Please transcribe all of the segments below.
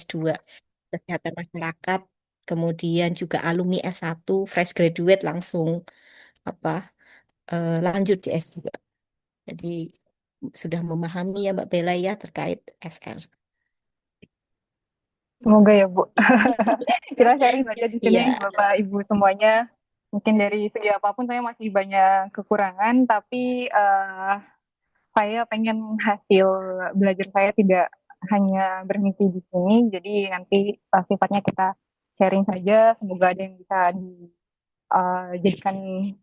S2 Kesehatan Masyarakat, kemudian juga alumni S1 fresh graduate langsung apa lanjut di S2. Jadi sudah memahami ya Mbak Bella ya terkait SL. Semoga ya, Bu. Kita sharing saja di sini, Iya, Bapak Ibu semuanya. Mungkin dari segi apapun saya masih banyak kekurangan, tapi saya pengen hasil belajar saya tidak hanya berhenti di sini. Jadi nanti sifatnya kita sharing saja. Semoga ada yang bisa dijadikan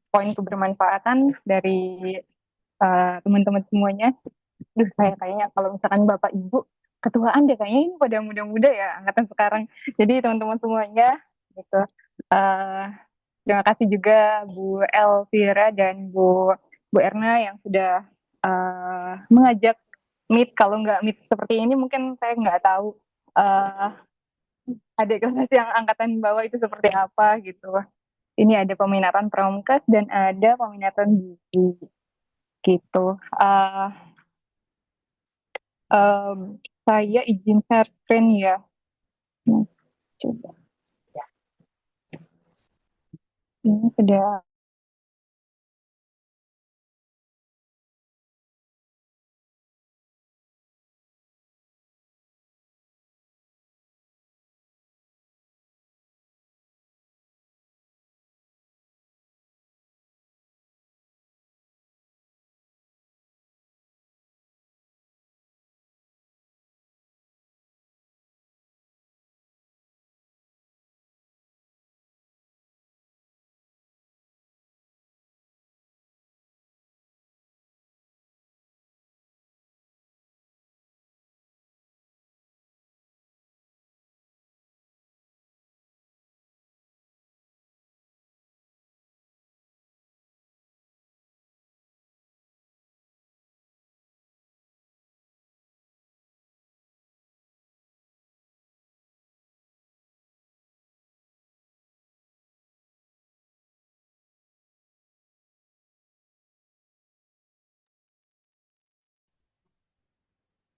poin kebermanfaatan dari teman-teman semuanya. Duh, saya kayaknya kalau misalkan Bapak Ibu ketuaan deh kayaknya ini pada muda-muda ya angkatan sekarang. Jadi teman-teman semuanya gitu. Eh Terima kasih juga Bu Elvira dan Bu Erna yang sudah mengajak meet. Kalau nggak meet seperti ini mungkin saya nggak tahu eh adik kelas yang angkatan bawah itu seperti apa gitu. Ini ada peminatan Promkes dan ada peminatan gizi gitu. Eh em, saya izin share screen ya. Nah, coba. Ini sudah.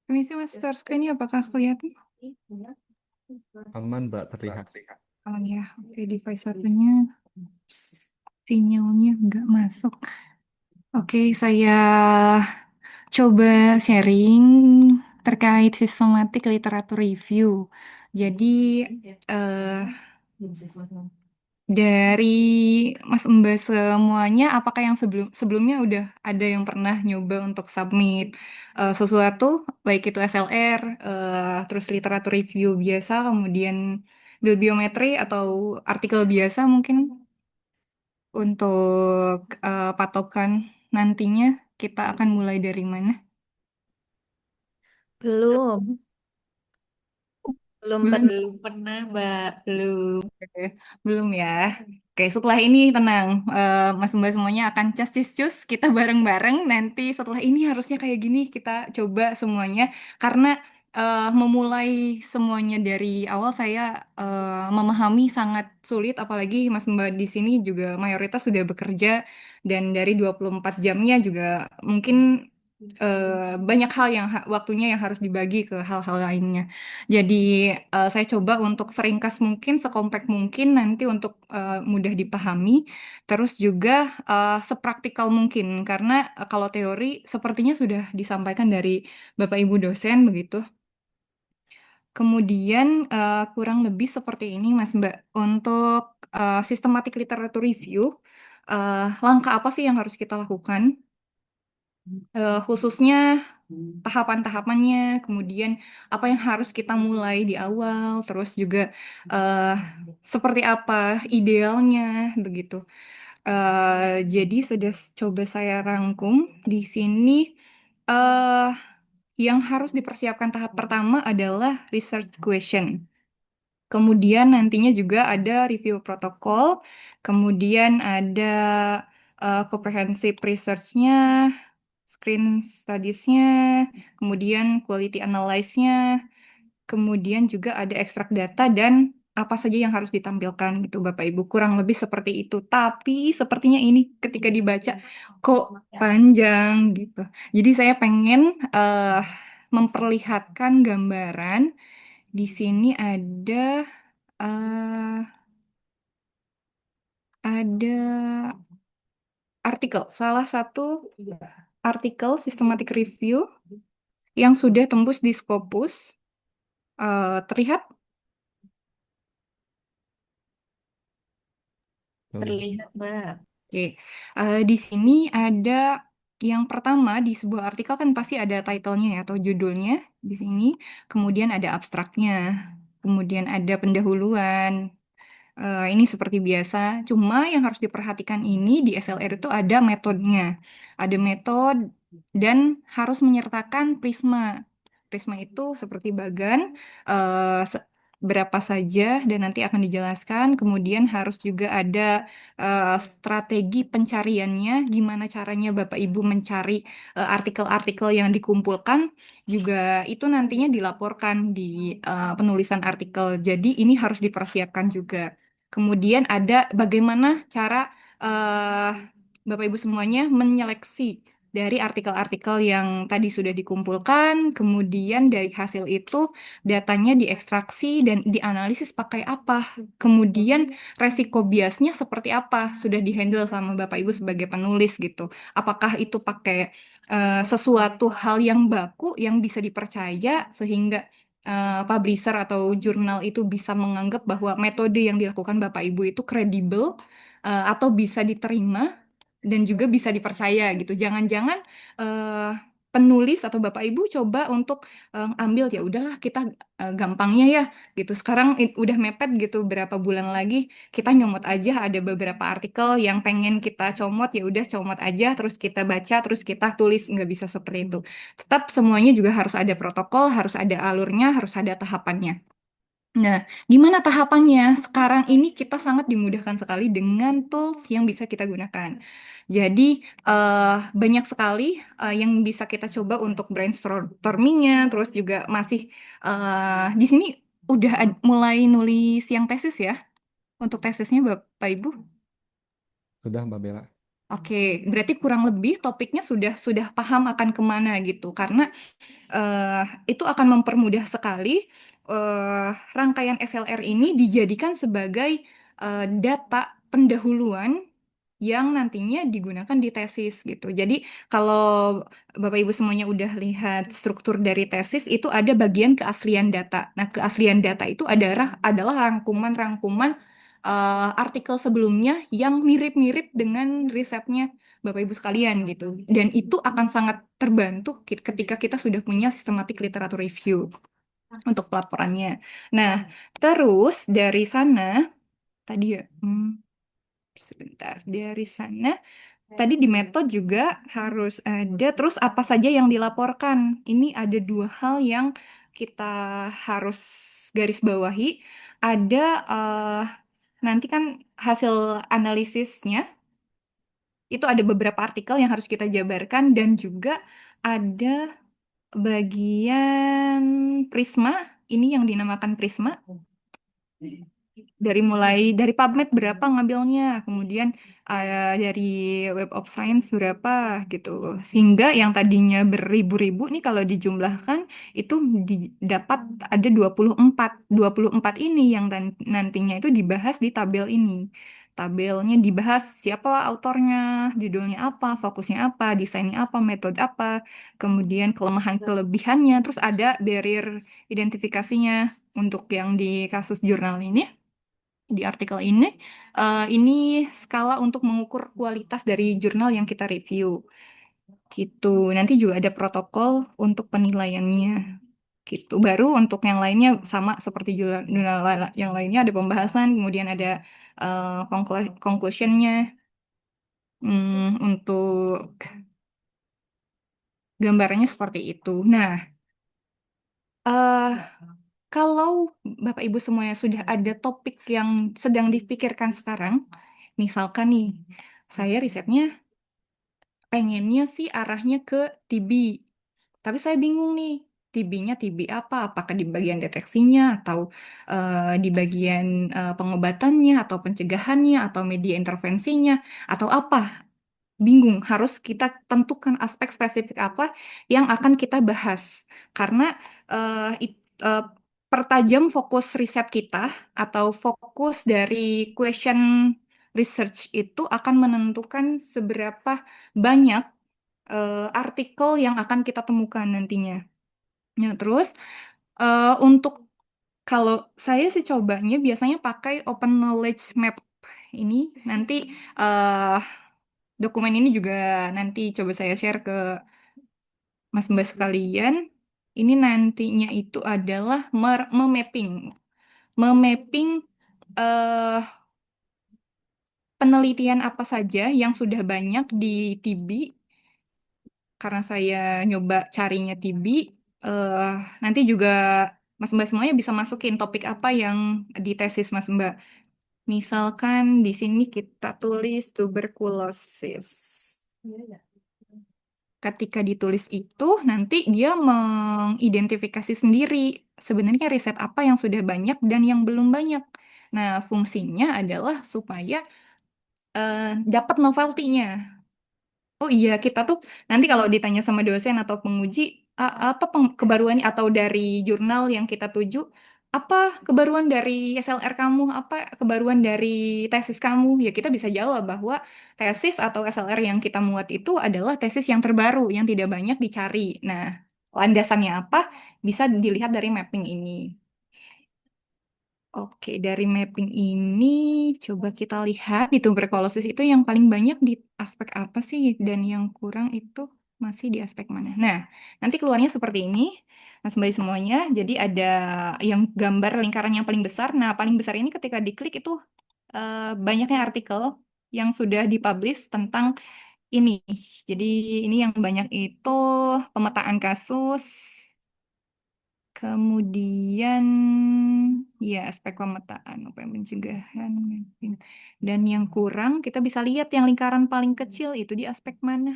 Permisi Mas, share screen-nya apakah kelihatan? Aman, Mbak, terlihat. Oh ya, oke, device satunya sinyalnya nggak masuk. Oke, saya coba sharing terkait sistematik literatur review. Jadi, eh, dari Mas Mbak semuanya, apakah yang sebelumnya udah ada yang pernah nyoba untuk submit sesuatu, baik itu SLR, terus literatur review biasa, kemudian bibliometri atau artikel biasa mungkin untuk patokan nantinya kita akan mulai dari mana? belum, belum Belum. pernah Mbak, belum. Oke, belum ya. Oke, setelah ini tenang. Mas Mbak semuanya akan cus kita bareng-bareng. Nanti setelah ini harusnya kayak gini kita coba semuanya. Karena memulai semuanya dari awal saya memahami sangat sulit. Apalagi Mas Mbak di sini juga mayoritas sudah bekerja. Dan dari 24 jamnya juga mungkin banyak hal yang waktunya yang harus dibagi ke hal-hal lainnya. Jadi saya coba untuk seringkas mungkin, sekompak mungkin nanti untuk mudah dipahami, terus juga sepraktikal mungkin karena kalau teori sepertinya sudah disampaikan dari Bapak Ibu dosen begitu. Kemudian kurang lebih seperti ini Mas Mbak untuk sistematik literatur review, langkah apa sih yang harus kita lakukan? Khususnya tahapan-tahapannya, kemudian apa yang harus kita mulai di awal, terus juga eh, seperti apa idealnya begitu. Jadi sudah coba saya rangkum di sini. eh yang harus dipersiapkan tahap pertama adalah research question. Kemudian nantinya juga ada review protokol, kemudian ada comprehensive research-nya, screen studies-nya, kemudian quality analyze-nya, kemudian juga ada ekstrak data dan apa saja yang harus ditampilkan gitu Bapak Ibu. Kurang lebih seperti itu. Tapi sepertinya ini ketika dibaca kok panjang gitu. Jadi saya pengen memperlihatkan gambaran Di sini eh, ada artikel, salah satu artikel systematic review yang sudah tembus di Scopus. Terlihat? Terlihat, Mbak. Oke. Di sini ada yang pertama di sebuah artikel kan pasti ada title-nya ya, atau judulnya di sini. Kemudian ada abstraknya. Kemudian ada pendahuluan. Ini seperti biasa. Cuma yang harus diperhatikan ini di SLR itu ada metodenya. Ada metode dan harus menyertakan prisma. Prisma itu seperti bagan, berapa saja dan nanti akan dijelaskan. Kemudian harus juga ada strategi pencariannya, gimana caranya Bapak Ibu mencari artikel-artikel yang dikumpulkan, juga itu nantinya dilaporkan di penulisan artikel. Jadi ini harus dipersiapkan juga. Kemudian ada bagaimana cara eh, Bapak Ibu semuanya menyeleksi dari artikel-artikel yang tadi sudah dikumpulkan, kemudian dari hasil itu datanya diekstraksi dan dianalisis pakai apa, kemudian resiko biasnya seperti apa, sudah dihandle sama Bapak Ibu sebagai penulis gitu. Apakah itu pakai sesuatu hal yang baku yang bisa dipercaya sehingga publisher atau jurnal itu bisa menganggap bahwa metode yang dilakukan Bapak Ibu itu kredibel atau bisa diterima dan juga bisa dipercaya gitu. Jangan-jangan eh, penulis atau Bapak Ibu coba untuk ambil ya udahlah kita gampangnya ya gitu. Sekarang udah mepet gitu berapa bulan lagi kita nyomot aja ada beberapa artikel yang pengen kita comot ya udah comot aja terus kita baca terus kita tulis nggak bisa seperti itu. Tetap semuanya juga harus ada protokol, harus ada alurnya, harus ada tahapannya. Nah, gimana tahapannya? Sekarang ini kita sangat dimudahkan sekali dengan tools yang bisa kita gunakan. Jadi, banyak sekali yang bisa kita coba untuk brainstormingnya, terus juga masih di sini udah mulai nulis yang tesis ya, untuk tesisnya Bapak Ibu. Sudah Mbak Bella. Oke, berarti kurang lebih topiknya sudah paham akan kemana gitu, karena eh, itu akan mempermudah sekali rangkaian SLR ini dijadikan sebagai data pendahuluan yang nantinya digunakan di tesis gitu. Jadi kalau Bapak Ibu semuanya udah lihat struktur dari tesis itu ada bagian keaslian data. Nah, keaslian data itu adalah rangkuman-rangkuman artikel sebelumnya yang mirip-mirip dengan risetnya Bapak Ibu sekalian gitu. Dan itu akan sangat terbantu ketika kita sudah punya systematic literature review untuk pelaporannya. Nah, terus dari sana tadi ya, sebentar dari sana. Tadi di metode juga harus ada, terus apa saja yang dilaporkan. Ini ada dua hal yang kita harus garis bawahi. Ada nanti kan hasil analisisnya, itu ada beberapa artikel yang harus kita jabarkan dan juga ada bagian Prisma, ini yang dinamakan Prisma. Dari PubMed berapa ngambilnya, kemudian dari Web of Science berapa gitu. Sehingga yang tadinya beribu-ribu nih kalau dijumlahkan itu dapat ada 24. 24 ini yang nantinya itu dibahas di tabel ini. Tabelnya dibahas siapa autornya, judulnya apa, fokusnya apa, desainnya apa, metode apa, kemudian kelemahan kelebihannya, terus ada barrier identifikasinya untuk yang di kasus jurnal ini di artikel ini skala untuk mengukur kualitas dari jurnal yang kita review gitu. Nanti juga ada protokol untuk penilaiannya gitu. Baru untuk yang lainnya sama seperti jurnal yang lainnya ada pembahasan, kemudian ada conclusionnya. Untuk gambarannya seperti itu. Nah, eh kalau Bapak Ibu semuanya sudah ada topik yang sedang dipikirkan sekarang, misalkan nih, saya risetnya pengennya sih arahnya ke TB. Tapi saya bingung nih, TB-nya TB apa? Apakah di bagian deteksinya, atau di bagian pengobatannya, atau pencegahannya, atau media intervensinya, atau apa? Bingung, harus kita tentukan aspek spesifik apa yang akan kita bahas. Karena pertajam fokus riset kita atau fokus dari question research itu akan menentukan seberapa banyak artikel yang akan kita temukan nantinya. Ya, terus untuk kalau saya sih cobanya biasanya pakai Open Knowledge Map ini nanti eh, dokumen ini juga nanti coba saya share ke Mas Mbak sekalian. Ini nantinya itu adalah memapping, memapping eh, penelitian apa saja yang sudah banyak di TB karena saya nyoba carinya TB. eh, Nanti juga Mas Mbak semuanya bisa masukin topik apa yang di tesis Mas Mbak. Misalkan di sini kita tulis tuberkulosis. Ketika ditulis itu, nanti dia mengidentifikasi sendiri sebenarnya riset apa yang sudah banyak dan yang belum banyak. Nah, fungsinya adalah supaya dapat novelty-nya. Oh iya, kita tuh nanti kalau ditanya sama dosen atau penguji, apa kebaruannya atau dari jurnal yang kita tuju, apa kebaruan dari SLR kamu, apa kebaruan dari tesis kamu, ya kita bisa jawab bahwa tesis atau SLR yang kita muat itu adalah tesis yang terbaru, yang tidak banyak dicari. Nah, landasannya apa? Bisa dilihat dari mapping ini. Oke, dari mapping ini coba kita lihat di tuberkulosis itu yang paling banyak di aspek apa sih dan yang kurang itu masih di aspek mana. Nah, nanti keluarnya seperti ini, Mas Mbak semuanya. Jadi ada yang gambar lingkaran yang paling besar. Nah, paling besar ini ketika diklik itu banyaknya artikel yang sudah dipublish tentang ini. Jadi ini yang banyak itu pemetaan kasus, kemudian, ya, aspek pemetaan, upaya pencegahan, mapping. Dan yang kurang, kita bisa lihat yang lingkaran paling kecil itu di aspek mana?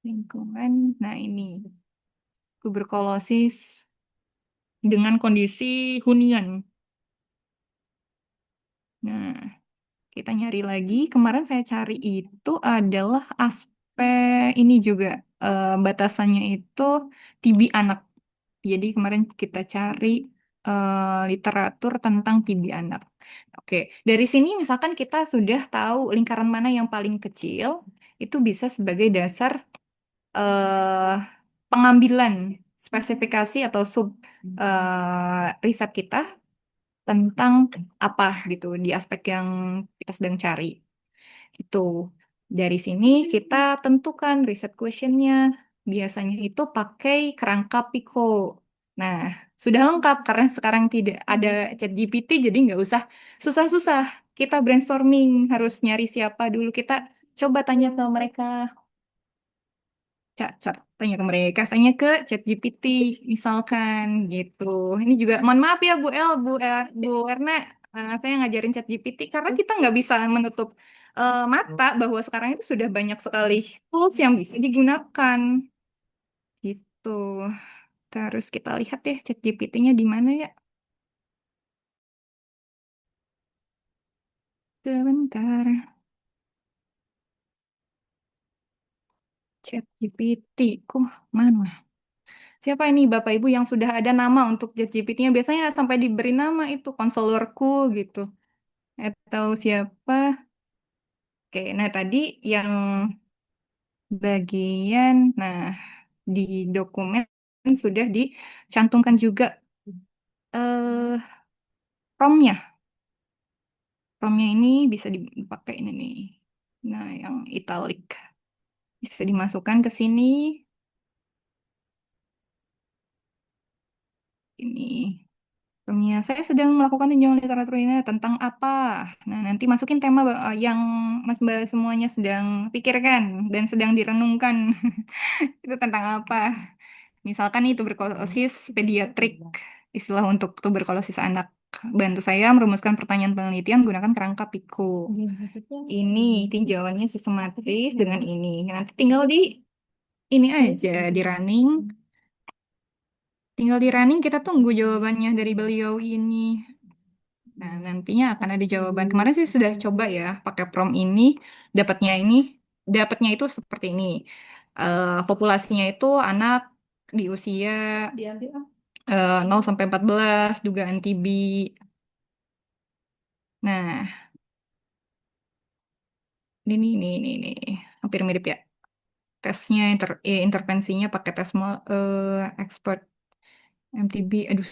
Lingkungan. Nah, ini tuberkulosis dengan kondisi hunian. Nah, kita nyari lagi. Kemarin saya cari itu adalah aspek ini juga. Batasannya itu TB anak. Jadi kemarin kita cari literatur tentang TB anak. Oke, dari sini misalkan kita sudah tahu lingkaran mana yang paling kecil, itu bisa sebagai dasar eh, pengambilan spesifikasi atau sub riset kita tentang apa gitu di aspek yang kita sedang cari. Itu dari sini kita tentukan riset questionnya. Biasanya itu pakai kerangka Pico. Nah, sudah lengkap karena sekarang tidak ada ChatGPT, jadi nggak usah susah-susah. Kita brainstorming, harus nyari siapa dulu. Kita coba tanya ke mereka. Tanya ke mereka, tanya ke ChatGPT misalkan gitu. Ini juga mohon maaf ya Bu Erna, saya ngajarin ChatGPT karena kita nggak bisa menutup mata bahwa sekarang itu sudah banyak sekali tools yang bisa digunakan gitu. Terus kita lihat deh ChatGPT-nya di mana ya. Sebentar, ChatGPT, kok mana? Siapa ini Bapak Ibu yang sudah ada nama untuk ChatGPT-nya? Biasanya sampai diberi nama itu konselorku gitu. Atau siapa? Oke, nah tadi yang bagian, nah di dokumen sudah dicantumkan juga eh promnya. Promnya ini bisa dipakai ini nih. Nah, yang italic bisa dimasukkan ke sini. Ini. Promnya, saya sedang melakukan tinjauan literatur ini tentang apa? Nah, nanti masukin tema yang Mas Mbak semuanya sedang pikirkan dan sedang direnungkan. Itu tentang apa? Misalkan nih tuberkulosis pediatrik, istilah untuk tuberkulosis anak. Bantu saya merumuskan pertanyaan penelitian gunakan kerangka Pico. Ini tinjauannya sistematis dengan ini. Nanti tinggal ini aja di running. Tinggal di running kita tunggu jawabannya dari beliau ini. Nah, nantinya akan ada jawaban. Kemarin sih sudah coba ya pakai prompt ini, dapatnya itu seperti ini. Populasinya itu anak di usia 0 sampai 14 dugaan TB. Nah, ini hampir mirip ya. Tesnya intervensinya pakai tes expert MTB. Aduh,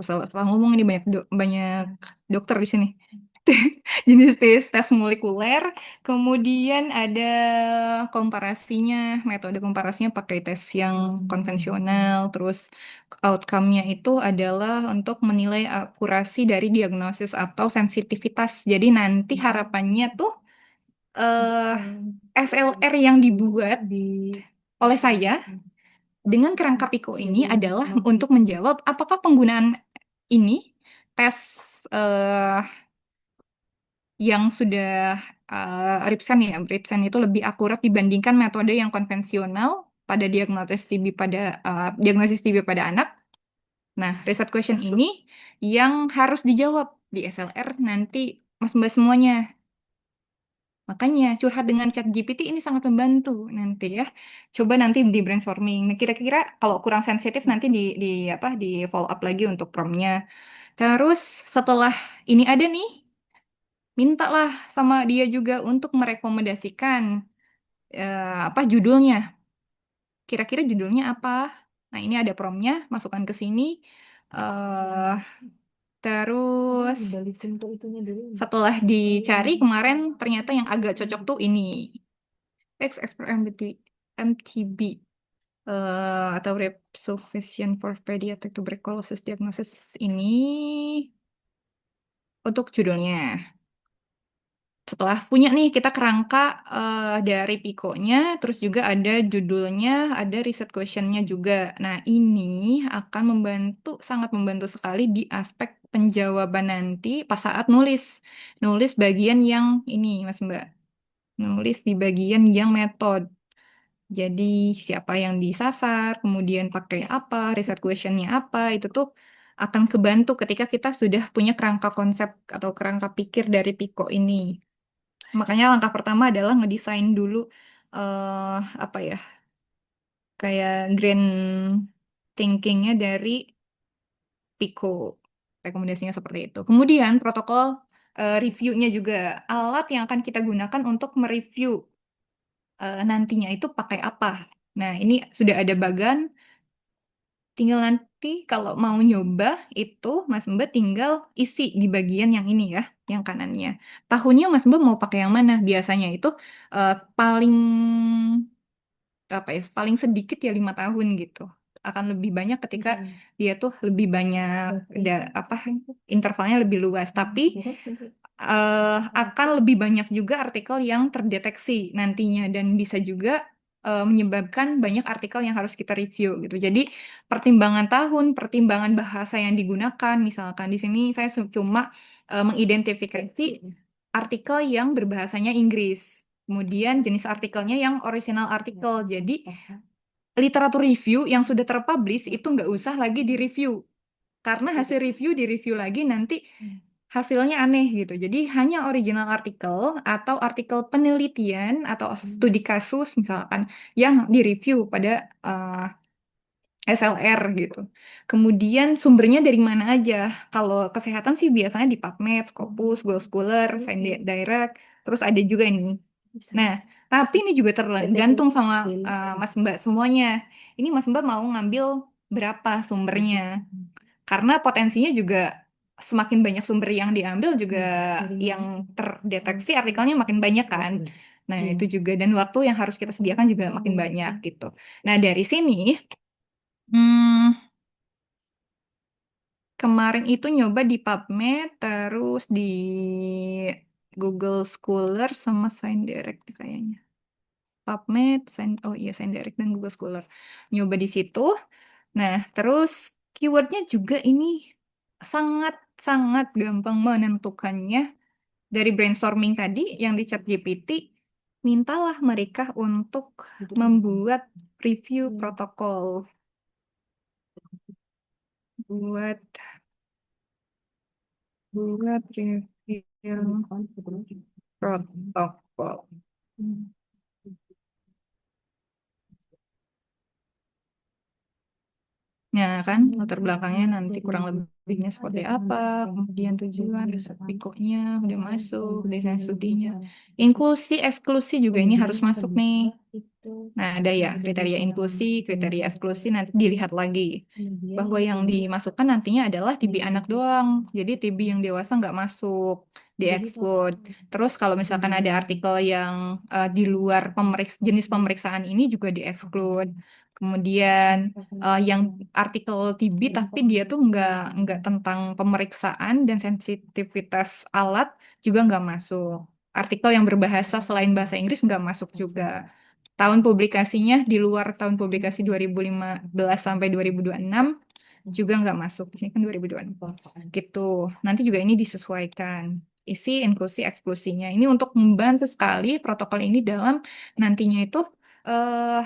salah ngomong ini banyak dokter di sini. Jenis tes molekuler, kemudian ada komparasinya, metode komparasinya pakai tes yang konvensional, terus outcome-nya itu adalah untuk menilai akurasi dari diagnosis atau sensitivitas. Jadi nanti harapannya tuh SLR yang dibuat oleh saya dengan kerangka Pico ini adalah untuk menjawab apakah penggunaan ini tes eh, yang sudah Ripsen ya, Ripsen itu lebih akurat dibandingkan metode yang konvensional pada diagnosis TB pada anak. Nah, riset question ini yang harus dijawab di SLR nanti Mas Mbak semuanya. Makanya curhat dengan ChatGPT ini sangat membantu nanti ya. Coba nanti di brainstorming. Nah, kira-kira kalau kurang sensitif nanti di follow up lagi untuk promnya. Terus setelah ini ada nih, mintalah sama dia juga untuk merekomendasikan judulnya. Kira-kira judulnya apa? Nah, ini ada promnya, masukkan ke sini. eh terus setelah dicari kemarin ternyata yang agak cocok tuh ini. Text Expert MTB atau Resuscitation for Pediatric Tuberculosis Diagnosis ini untuk judulnya. Setelah punya nih kita kerangka dari Pico-nya, terus juga ada judulnya, ada riset question-nya juga. Nah, ini akan sangat membantu sekali di aspek penjawaban nanti pas saat nulis. Nulis bagian yang ini, Mas Mbak. Nulis di bagian yang metode. Jadi siapa yang disasar, kemudian pakai apa, riset questionnya apa, itu tuh akan kebantu ketika kita sudah punya kerangka konsep atau kerangka pikir dari Pico ini. Makanya langkah pertama adalah ngedesain dulu eh apa ya, kayak grand thinkingnya dari Pico. Rekomendasinya seperti itu. Kemudian protokol reviewnya juga alat yang akan kita gunakan untuk mereview nantinya itu pakai apa. Nah, ini sudah ada bagan. Tinggal nanti kalau mau nyoba itu Mas Mbak tinggal isi di bagian yang ini ya, yang kanannya. Tahunnya Mas Mbak mau pakai yang mana? Biasanya itu paling paling sedikit ya 5 tahun gitu. Akan lebih banyak ketika dia tuh lebih banyak intervalnya lebih luas. Tapi akan lebih banyak juga artikel yang terdeteksi nantinya dan bisa juga menyebabkan banyak artikel yang harus kita review gitu. Jadi pertimbangan tahun, pertimbangan bahasa yang digunakan, misalkan di sini saya cuma mengidentifikasi artikel yang berbahasanya Inggris. Kemudian jenis artikelnya yang original artikel. Jadi literatur review yang sudah terpublish itu nggak usah lagi di-review. Karena hasil review di-review lagi nanti hasilnya aneh gitu. Jadi hanya original artikel atau artikel penelitian atau studi kasus misalkan yang direview pada SLR gitu. Kemudian sumbernya dari mana aja? Kalau kesehatan sih biasanya di PubMed, Scopus, Google Scholar, Direct, terus ada juga ini. Nah, tapi ini juga tergantung sama Mas Mbak semuanya. Ini Mas Mbak mau ngambil berapa sumbernya? Karena potensinya juga semakin banyak sumber yang diambil juga yang terdeteksi artikelnya makin banyak kan. Nah, itu juga dan waktu yang harus kita sediakan juga makin banyak gitu. Nah, dari sini kemarin itu nyoba di PubMed, terus di Google Scholar sama ScienDirect kayaknya. PubMed, oh iya ScienDirect dan Google Scholar. Nyoba di situ. Nah, terus keywordnya juga ini sangat-sangat gampang menentukannya. Dari brainstorming tadi yang di ChatGPT, mintalah mereka untuk membuat review protokol. Buat review protokol. Ya kan, latar belakangnya nanti kurang lebihnya seperti apa, kemudian tujuan, resikonya udah masuk, desain studinya. Inklusi, eksklusi juga ini harus masuk nih. Nah, ada ya kriteria inklusi, kriteria eksklusi nanti dilihat lagi. Bahwa yang dimasukkan nantinya adalah TB anak doang. Jadi TB yang dewasa nggak masuk, di-exclude. Terus kalau misalkan ada artikel yang di luar jenis pemeriksaan ini juga di-exclude. Kemudian yang artikel TB tapi dia tuh nggak tentang pemeriksaan dan sensitivitas alat juga nggak masuk. Artikel yang berbahasa selain bahasa Inggris nggak masuk juga. Tahun publikasinya di luar tahun publikasi 2015 sampai 2026 juga nggak masuk. Di sini kan 2026. Gitu. Nanti juga ini disesuaikan. Isi inklusi eksklusinya. Ini untuk membantu sekali protokol ini dalam nantinya itu eh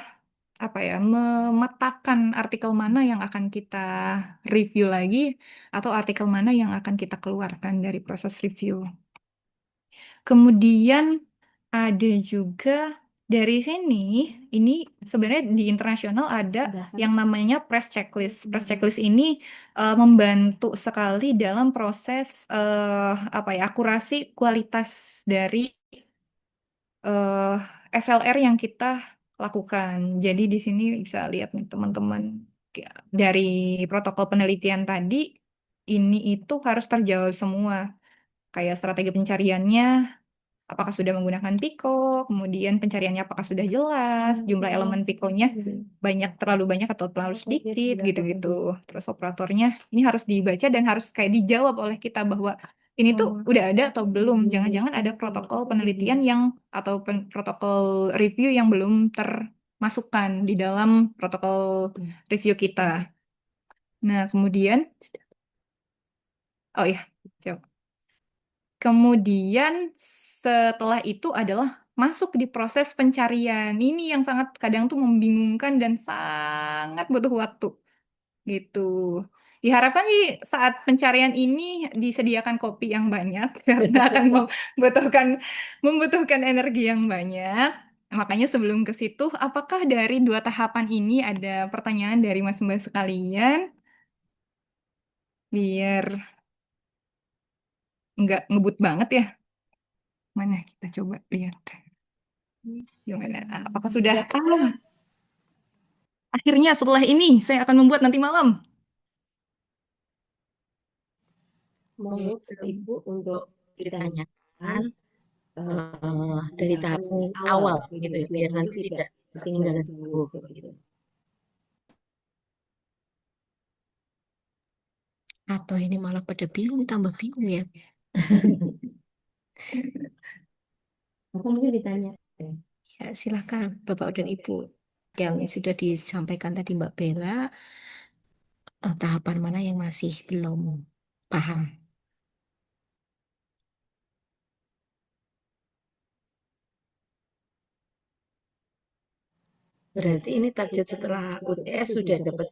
apa ya, memetakan artikel mana yang akan kita review lagi atau artikel mana yang akan kita keluarkan dari proses review. Kemudian ada juga dari sini, ini sebenarnya di internasional ada yang namanya press checklist. Press checklist ini membantu sekali dalam proses apa ya, akurasi kualitas dari eh, SLR yang kita lakukan. Jadi di sini bisa lihat nih teman-teman, dari protokol penelitian tadi ini itu harus terjawab semua. Kayak strategi pencariannya, apakah sudah menggunakan Pico, kemudian pencariannya apakah sudah jelas, jumlah elemen Pico-nya terlalu banyak atau terlalu sedikit, gitu-gitu. Terus operatornya ini harus dibaca dan harus kayak dijawab oleh kita bahwa ini tuh udah ada atau belum. Jangan-jangan ada protokol penelitian yang atau protokol review yang belum termasukkan di dalam protokol review kita. Nah, kemudian, oh ya, kemudian setelah itu adalah masuk di proses pencarian. Ini yang sangat kadang tuh membingungkan dan sangat butuh waktu gitu. Diharapkan sih saat pencarian ini disediakan kopi yang banyak karena akan membutuhkan membutuhkan energi yang banyak. Makanya sebelum ke situ, apakah dari dua tahapan ini ada pertanyaan dari mas-mbak sekalian? Biar nggak ngebut banget ya. Mana kita coba lihat. Gimana? Apakah sudah? Akhirnya setelah ini saya akan membuat nanti malam. Monggo Bapak Ibu untuk ditanyakan dari tahapan awal gitu ya, biar nanti tidak ketinggalan jauh gitu. Atau ini malah pada bingung, tambah bingung ya. Aku mungkin ditanya. Ya, silakan Bapak dan Ibu yang sudah disampaikan tadi Mbak Bella, tahapan mana yang masih belum paham. Berarti ini target setelah UTS sudah dapat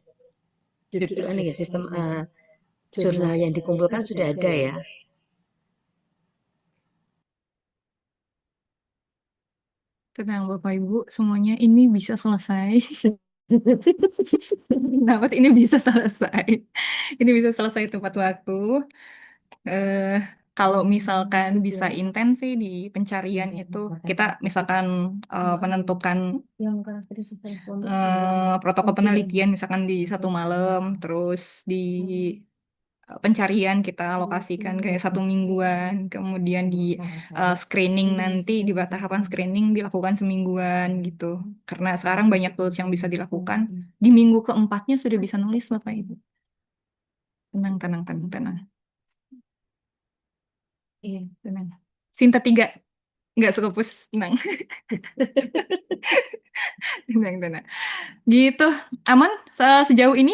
judul ya, sistem jurnal yang dikumpulkan sudah ada ya. Tenang Bapak Ibu, semuanya ini bisa selesai. Dapat ini bisa selesai. Ini bisa selesai tepat waktu. Eh, Kalau misalkan bisa intens sih di pencarian itu, kita misalkan menentukan protokol penelitian misalkan di satu malam, terus di pencarian kita alokasikan kayak 1 mingguan, kemudian di screening nanti di tahapan screening dilakukan semingguan gitu. Karena sekarang banyak tools yang bisa dilakukan. Di minggu keempatnya sudah bisa nulis Bapak Ibu. Tenang, tenang, tenang, tenang. Iya, tenang. Sinta 3, nggak sekepus, tenang. Tenang, tenang. Gitu, aman sejauh ini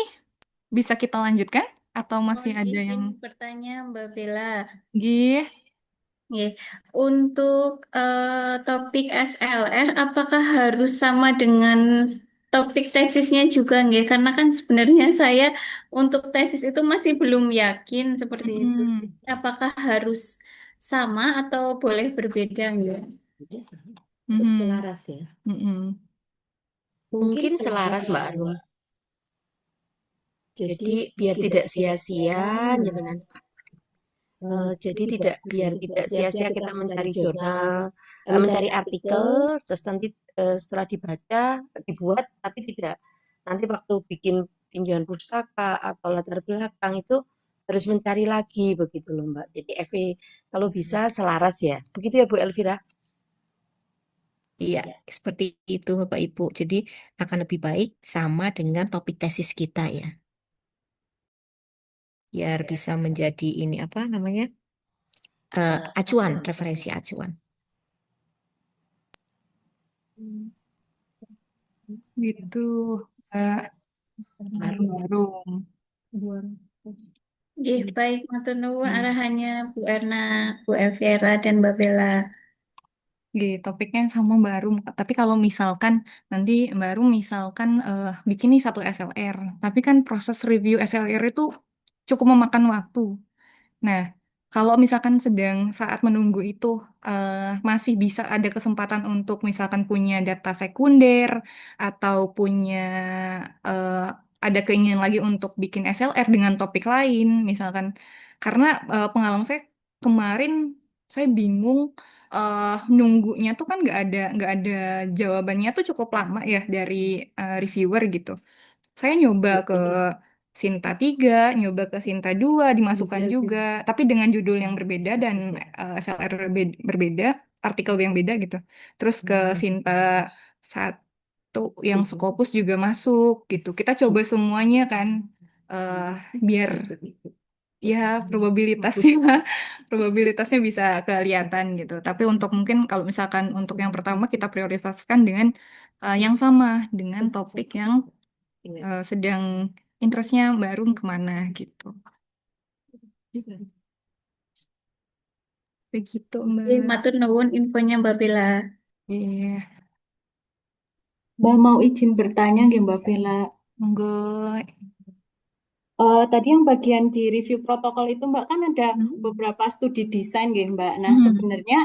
bisa kita lanjutkan atau masih Mohon ada yang izin bertanya Mbak Bella. Gih? Nggih. Untuk topik SLR, apakah harus sama dengan topik tesisnya juga nggih? Karena kan sebenarnya saya untuk tesis itu masih belum yakin seperti itu. Mm-mm. Apakah harus sama atau boleh berbeda nggih? Mhm. Selaras ya. Mm-mm. Mungkin selaras Mbak Arum. Jadi biar tidak sia-sia jenengan Pak. Jadi biar tidak sia-sia kita mencari jurnal, mencari artikel, terus nanti setelah dibaca, dibuat, tapi tidak nanti waktu bikin tinjauan pustaka atau latar belakang itu harus mencari lagi begitu loh Mbak. Jadi kalau bisa selaras ya. Begitu ya Bu Elvira? Iya, seperti itu Bapak Ibu. Jadi akan lebih baik sama dengan topik tesis kita ya. Biar bisa menjadi ini apa namanya? Acuan, referensi acuan. Gitu. Mbak Barum. Baik, matur nuwun arahannya Bu Erna, Bu Elvira, dan Mbak Bella. Gitu, topiknya sama baru. Tapi kalau misalkan nanti baru misalkan bikin nih satu SLR, tapi kan proses review SLR itu cukup memakan waktu. Nah, kalau misalkan sedang saat menunggu itu masih bisa ada kesempatan untuk misalkan punya data sekunder atau punya eh, ada keinginan lagi untuk bikin SLR dengan topik lain, misalkan karena pengalaman saya kemarin saya bingung nunggunya tuh kan nggak ada jawabannya tuh cukup lama ya dari reviewer gitu. Saya nyoba ke Sinta 3, nyoba ke Sinta 2, dimasukkan juga, tapi dengan judul yang berbeda dan SLR berbeda, artikel yang beda gitu. Terus ke Sinta 1 yang Scopus juga masuk gitu. Kita coba semuanya kan, eh, biar ya probabilitasnya probabilitasnya bisa kelihatan gitu. Tapi untuk mungkin kalau misalkan untuk yang pertama kita prioritaskan dengan yang sama dengan topik yang sedang interestnya baru kemana gitu. Begitu Mbak. Matur nuwun infonya Mbak Bella. Iya, Mbak mau izin bertanya nggih Mbak Vela. monggo. Tadi yang bagian di review protokol itu Mbak kan ada beberapa studi desain nggih Mbak. Nah Hmm. sebenarnya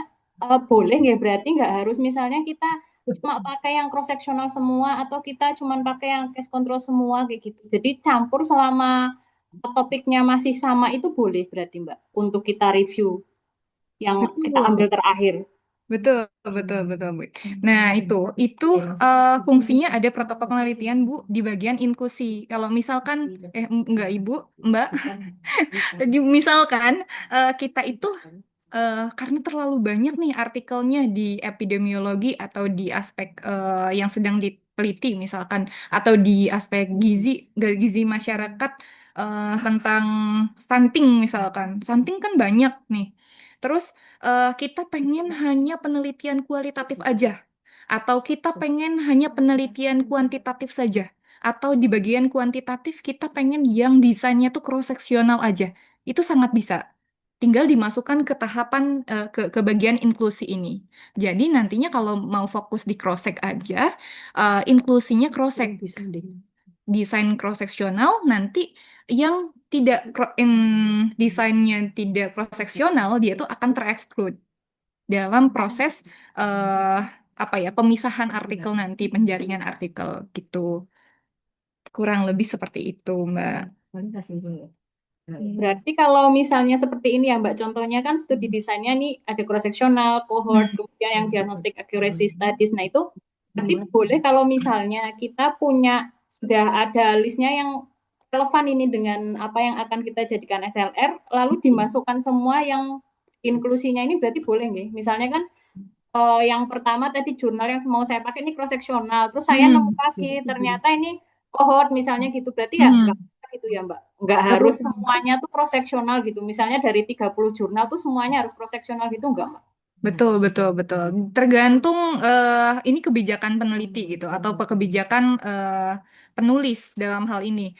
boleh nggih berarti nggak harus misalnya kita cuma pakai yang cross sectional semua atau kita cuma pakai yang case control semua kayak gitu. Jadi campur selama topiknya masih sama itu boleh berarti Mbak untuk kita review yang kita Betul. ambil terakhir. Betul, betul, betul, Bu. Nah, itu fungsinya ada protokol penelitian, Bu, di bagian inklusi. Kalau misalkan, enggak, Ibu, Mbak, misalkan kita itu karena terlalu banyak nih artikelnya di epidemiologi atau di aspek yang sedang diteliti, misalkan, atau di aspek gizi masyarakat tentang stunting, misalkan. Stunting kan banyak nih. Terus kita pengen hanya penelitian kualitatif aja, atau kita pengen hanya penelitian kuantitatif saja, atau di bagian kuantitatif kita pengen yang desainnya tuh cross-seksional aja. Itu sangat bisa. Tinggal dimasukkan ke tahapan ke bagian inklusi ini. Jadi nantinya kalau mau fokus di cross-sek aja, inklusinya cross-sek. Desain cross-seksional nanti yang tidak desainnya tidak cross-seksional dia tuh akan tereksklud dalam proses eh apa ya pemisahan artikel nanti penjaringan artikel gitu. Kurang lebih seperti itu, Mbak. Berarti kalau misalnya seperti ini ya Mbak, contohnya kan studi desainnya nih ada cross-sectional, cohort, kemudian yang diagnostic accuracy studies. Nah itu berarti boleh kalau misalnya kita sudah ada listnya yang relevan ini dengan apa yang akan kita jadikan SLR, lalu dimasukkan semua yang inklusinya ini berarti boleh nggak? Misalnya kan yang pertama tadi jurnal yang mau saya pakai ini cross-sectional, terus saya nemu lagi ternyata ini cohort misalnya gitu, berarti ya enggak gitu ya Mbak. Enggak harus semuanya tuh cross-sectional gitu. Misalnya dari 30 jurnal tuh semuanya harus cross-sectional gitu enggak Mbak? Betul, betul, betul. Tergantung ini kebijakan peneliti gitu atau kebijakan penulis dalam hal ini.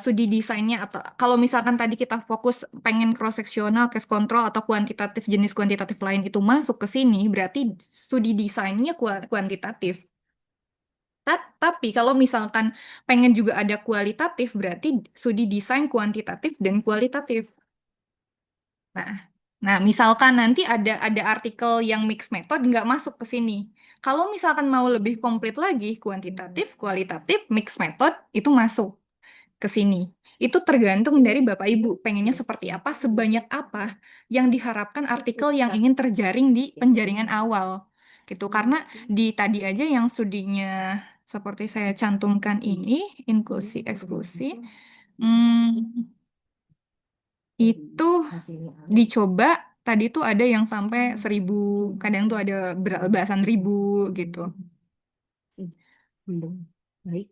Studi desainnya atau kalau misalkan tadi kita fokus pengen cross-sectional, case control atau kuantitatif jenis kuantitatif lain itu masuk ke sini, berarti studi desainnya kuantitatif. Tapi kalau misalkan pengen juga ada kualitatif, berarti studi desain kuantitatif dan kualitatif. Nah, misalkan nanti ada artikel yang mixed method nggak masuk ke sini. Kalau misalkan mau lebih komplit lagi, kuantitatif, kualitatif, mixed method itu masuk ke sini. Itu tergantung dari Bapak Ibu pengennya seperti apa, sebanyak apa yang diharapkan artikel yang ingin terjaring di penjaringan awal gitu. Karena di tadi aja yang studinya seperti saya cantumkan ini, inklusi eksklusi, hmm, itu dicoba tadi tuh ada yang sampai 1.000, kadang tuh ada belasan ribu gitu.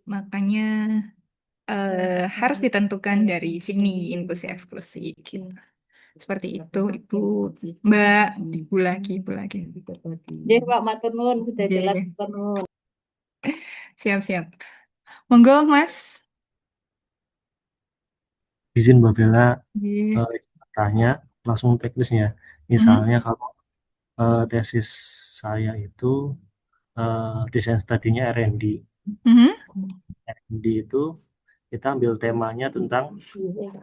Makanya harus ditentukan dari sini inklusi eksklusi gitu. Seperti itu, Ibu. Mbak, Ibu lagi, Ibu lagi. Jadi Pak matur nuwun sudah Oke. jelas matur nuwun. Siap-siap. Monggo, Mas. Izin Mbak Bella Iya. tanya langsung teknisnya. Mhm. Misalnya kalau tesis saya itu desain studinya R&D. Mhm. R&D itu kita ambil temanya tentang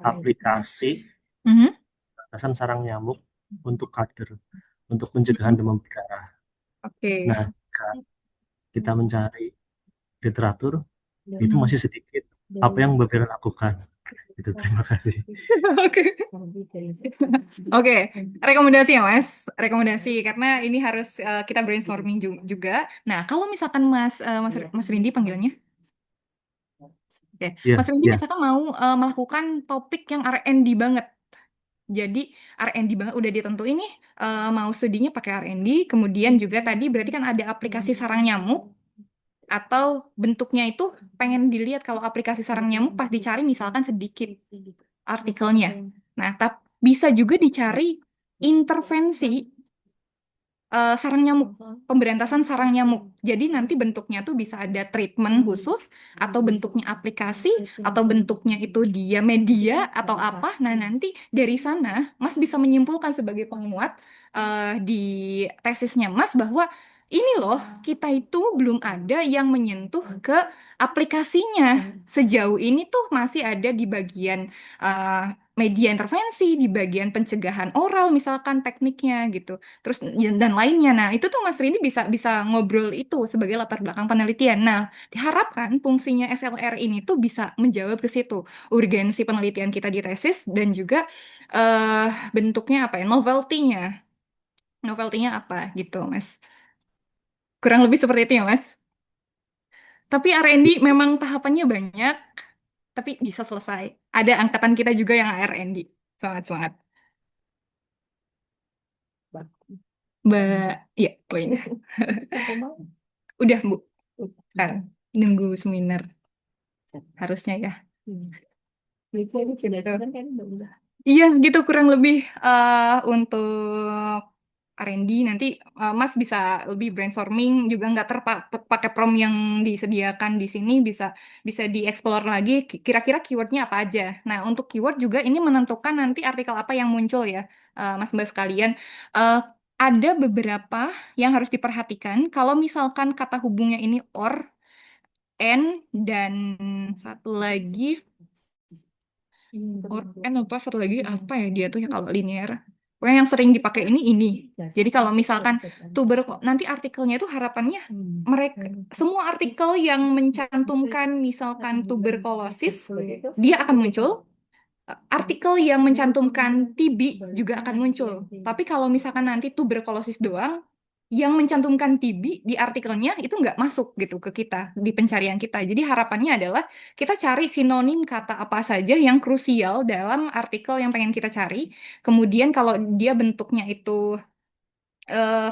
aplikasi Mhm. batasan sarang nyamuk untuk kader, untuk pencegahan demam berdarah. Oke. Nah, jika kita mencari literatur, itu masih sedikit. Apa yang Mbak Bella lakukan? Itu terima kasih. Oke. Oke, rekomendasi ya Mas, rekomendasi karena ini harus kita brainstorming juga. Nah, kalau misalkan Mas Rindi panggilannya, oke, Ya, Mas Rindi ya. misalkan mau melakukan topik yang R&D banget. Jadi R&D banget udah ditentuin nih mau studinya pakai R&D, kemudian juga tadi berarti kan ada aplikasi sarang nyamuk atau bentuknya itu pengen dilihat kalau aplikasi sarang nyamuk pas dicari misalkan sedikit artikelnya. Nah, tapi bisa juga dicari intervensi sarang nyamuk, pemberantasan sarang nyamuk. Jadi nanti bentuknya tuh bisa ada treatment khusus, atau bentuknya aplikasi, atau bentuknya itu dia media atau apa. Nah nanti dari sana Mas bisa menyimpulkan sebagai penguat di tesisnya Mas bahwa ini loh kita itu belum ada yang menyentuh ke aplikasinya. Sejauh ini tuh masih ada di bagian eh, media intervensi, di bagian pencegahan oral misalkan tekniknya gitu. Terus dan lainnya. Nah, itu tuh Mas Rini bisa bisa ngobrol itu sebagai latar belakang penelitian. Nah, diharapkan fungsinya SLR ini tuh bisa menjawab ke situ. Urgensi penelitian kita di tesis dan juga eh bentuknya apa ya? Novelty-nya. Novelty-nya apa gitu, Mas. Kurang lebih seperti itu ya, Mas. Tapi R&D memang tahapannya banyak, tapi bisa selesai. Ada angkatan kita juga yang R&D. Semangat-semangat. Mbak, ya, poin. Udah, Bu. Sekarang nunggu seminar harusnya ya. Iya, gitu kurang lebih untuk R&D nanti Mas bisa lebih brainstorming juga nggak terpakai prompt yang disediakan di sini bisa bisa dieksplor lagi kira-kira keywordnya apa aja. Nah untuk keyword juga ini menentukan nanti artikel apa yang muncul ya Mas Mbak sekalian. Eh, ada beberapa yang harus diperhatikan kalau misalkan kata hubungnya ini or, and, dan satu lagi lupa satu lagi apa ya dia tuh ya kalau linear. Pokoknya yang sering dipakai ini. Jadi kalau misalkan nanti artikelnya itu harapannya mereka semua artikel yang mencantumkan misalkan tuberkulosis dia akan muncul. Artikel yang mencantumkan TB juga akan muncul. Tapi kalau misalkan nanti tuberkulosis doang, yang mencantumkan TB di artikelnya itu nggak masuk gitu ke kita di pencarian kita. Jadi harapannya adalah kita cari sinonim kata apa saja yang krusial dalam artikel yang pengen kita cari. Kemudian kalau dia bentuknya itu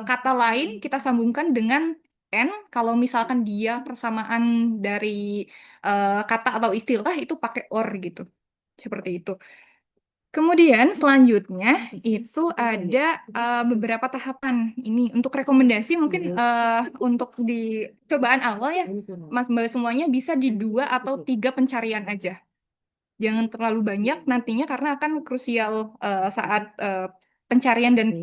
kata lain kita sambungkan dengan N. Kalau misalkan dia persamaan dari kata atau istilah itu pakai or gitu. Seperti itu. Kemudian selanjutnya itu ada beberapa tahapan ini untuk rekomendasi mungkin untuk di cobaan awal ya Mas Mbak semuanya bisa di 2 atau 3 pencarian aja. Jangan terlalu banyak nantinya karena akan krusial saat pencarian dan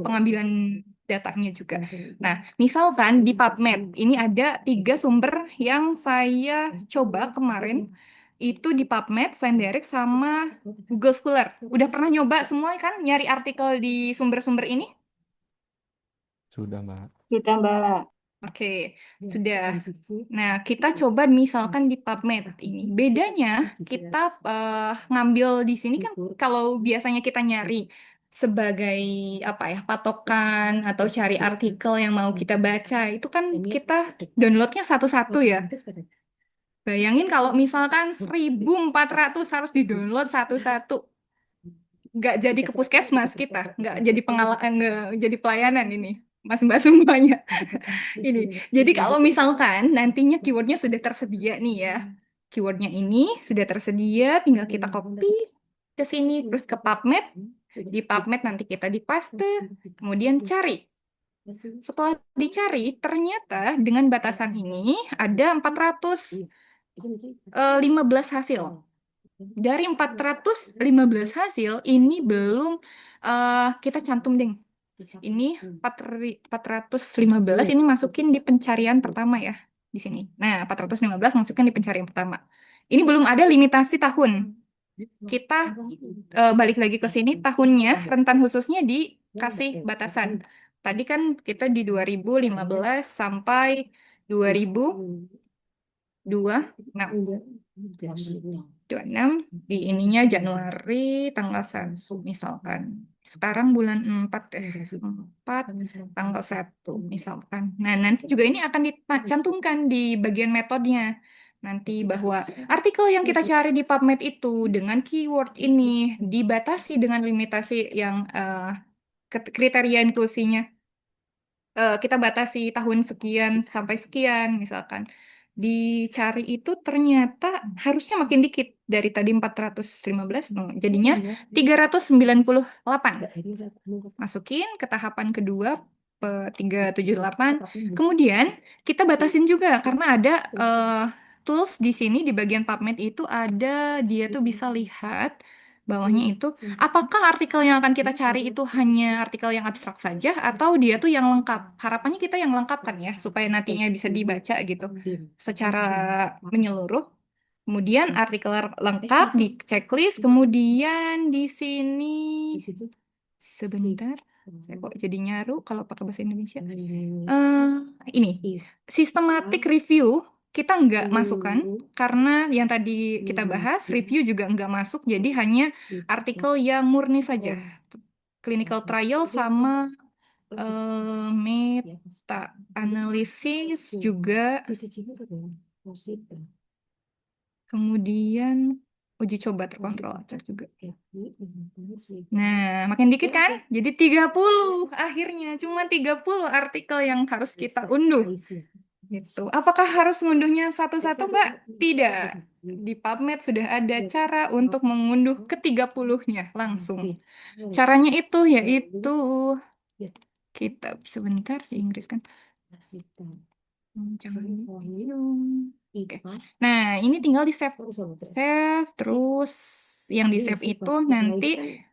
pengambilan datanya juga. Nah, misalkan di PubMed ini ada 3 sumber yang saya coba kemarin itu di PubMed, Scientific sama Google Scholar. Udah pernah nyoba semua kan nyari artikel di sumber-sumber ini? Sudah, Mbak. Sudah Mbak. Oke, sudah. Nah, kita coba misalkan di PubMed ini. Bedanya kita ngambil di sini kan kalau biasanya kita nyari sebagai apa ya, patokan atau cari artikel yang mau kita baca, itu kan kita downloadnya satu-satu ya. Bayangin kalau misalkan 1.400 harus di-download satu-satu. Nggak jadi ke puskesmas kita, nggak jadi nggak jadi pelayanan ini, Mas Mbak semuanya. Ini. Jadi kalau misalkan nantinya keywordnya sudah tersedia nih ya, keywordnya ini sudah tersedia, tinggal kita copy ke sini, terus ke PubMed. Di PubMed nanti kita dipaste, kemudian cari. Setelah dicari, ternyata dengan batasan ini ada 415 hasil. Dari 415 hasil, ini belum kita cantum ding. Ini 415 ini masukin di pencarian pertama ya, di sini. Nah, 415 masukin di pencarian pertama. Ini belum ada limitasi tahun. Kita balik lagi ke sini, tahunnya, rentan khususnya dikasih batasan. Tadi kan kita di 2015 sampai 2026 di ininya Januari tanggal 1 misalkan. Sekarang bulan 4 tanggal 1 misalkan. Nah, nanti juga ini akan dicantumkan di bagian metodenya. Nanti bahwa artikel yang kita cari di PubMed itu dengan keyword ini dibatasi dengan limitasi yang kriteria inklusinya. Kita batasi tahun sekian sampai sekian misalkan. Dicari itu ternyata harusnya makin dikit dari tadi 415, jadinya 398. Masukin ke tahapan kedua 378. Kemudian kita batasin juga karena ada tools di sini di bagian PubMed itu ada, dia tuh bisa lihat bawahnya itu apakah artikel yang akan kita cari itu hanya artikel yang abstrak saja atau dia tuh yang lengkap. Harapannya kita yang lengkap kan ya, supaya nantinya bisa dibaca gitu secara menyeluruh. Kemudian artikel lengkap di checklist, kemudian di sini sebentar, saya kok jadi nyaru kalau pakai bahasa Indonesia. Ini systematic review kita nggak masukkan karena yang tadi kita bahas review juga nggak masuk, jadi hanya artikel yang murni saja, clinical trial sama meta analisis juga, kemudian uji coba terkontrol acak juga. Nah, makin dikit kan? Jadi 30 akhirnya. Cuma 30 artikel yang harus kita unduh. Gitu. Apakah harus ngunduhnya satu-satu, Mbak? Tidak. Di PubMed sudah ada cara untuk mengunduh ke-30-nya langsung. Caranya itu yaitu kita sebentar di Inggris kan. Jangan diminum. Oke. Nah, ini tinggal di save. Save, terus yang di save itu nanti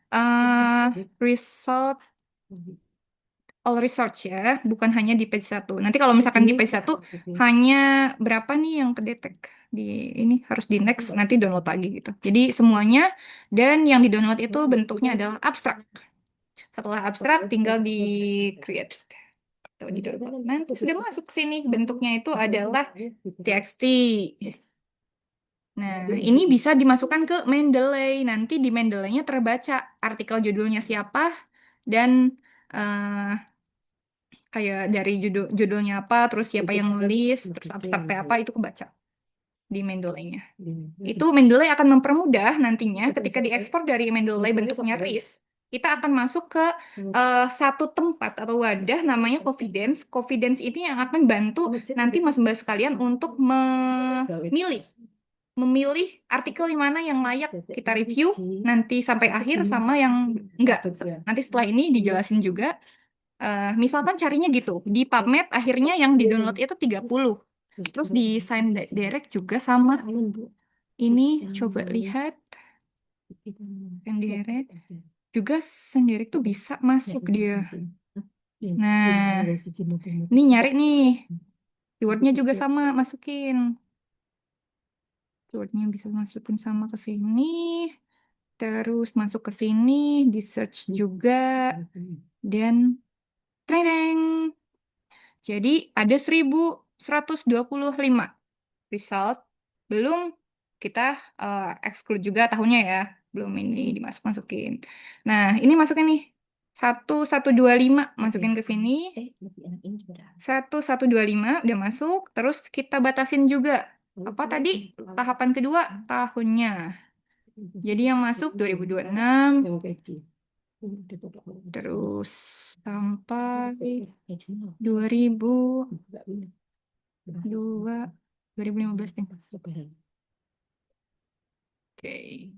result all research ya, bukan hanya di page 1. Nanti kalau misalkan di page 1 hanya berapa nih yang kedetek di ini harus di next, nanti download lagi gitu. Jadi semuanya, dan yang di download itu bentuknya adalah abstrak. Setelah abstrak tinggal di create atau di download. Nanti sudah masuk ke sini, bentuknya itu adalah txt. Nah, ini bisa dimasukkan ke Mendeley. Nanti di Mendeley-nya terbaca artikel judulnya siapa dan kayak dari judulnya apa, terus siapa yang nulis, terus abstraknya apa, itu kebaca di Mendeley-nya. Itu Mendeley akan mempermudah nantinya ketika diekspor dari Mendeley bentuknya RIS, kita akan masuk ke satu tempat atau wadah namanya Confidence. Confidence ini yang akan bantu nanti Mas Mbak sekalian untuk memilih artikel yang mana yang layak kita review nanti sampai akhir sama yang enggak. Nanti setelah ini dijelasin juga. Misalkan carinya gitu, di PubMed akhirnya yang di-download itu 30. Terus di Sign Direct juga sama. Ini coba lihat. Sign Direct. Juga Sign Direct tuh bisa masuk dia. Nah, ini nyari nih. Keywordnya juga sama, masukin. Keywordnya bisa masukin sama ke sini. Terus masuk ke sini, di search juga. Dan Treng. Jadi ada 1125 result. Belum kita exclude juga tahunnya ya. Belum ini dimasukin. Nah, ini masukin nih. 1125 masukin ke sini. 1125 udah masuk. Terus kita batasin juga. Apa tadi? Tahapan kedua tahunnya. Jadi yang masuk 2026. Terus sampai 2015 nih. Oke.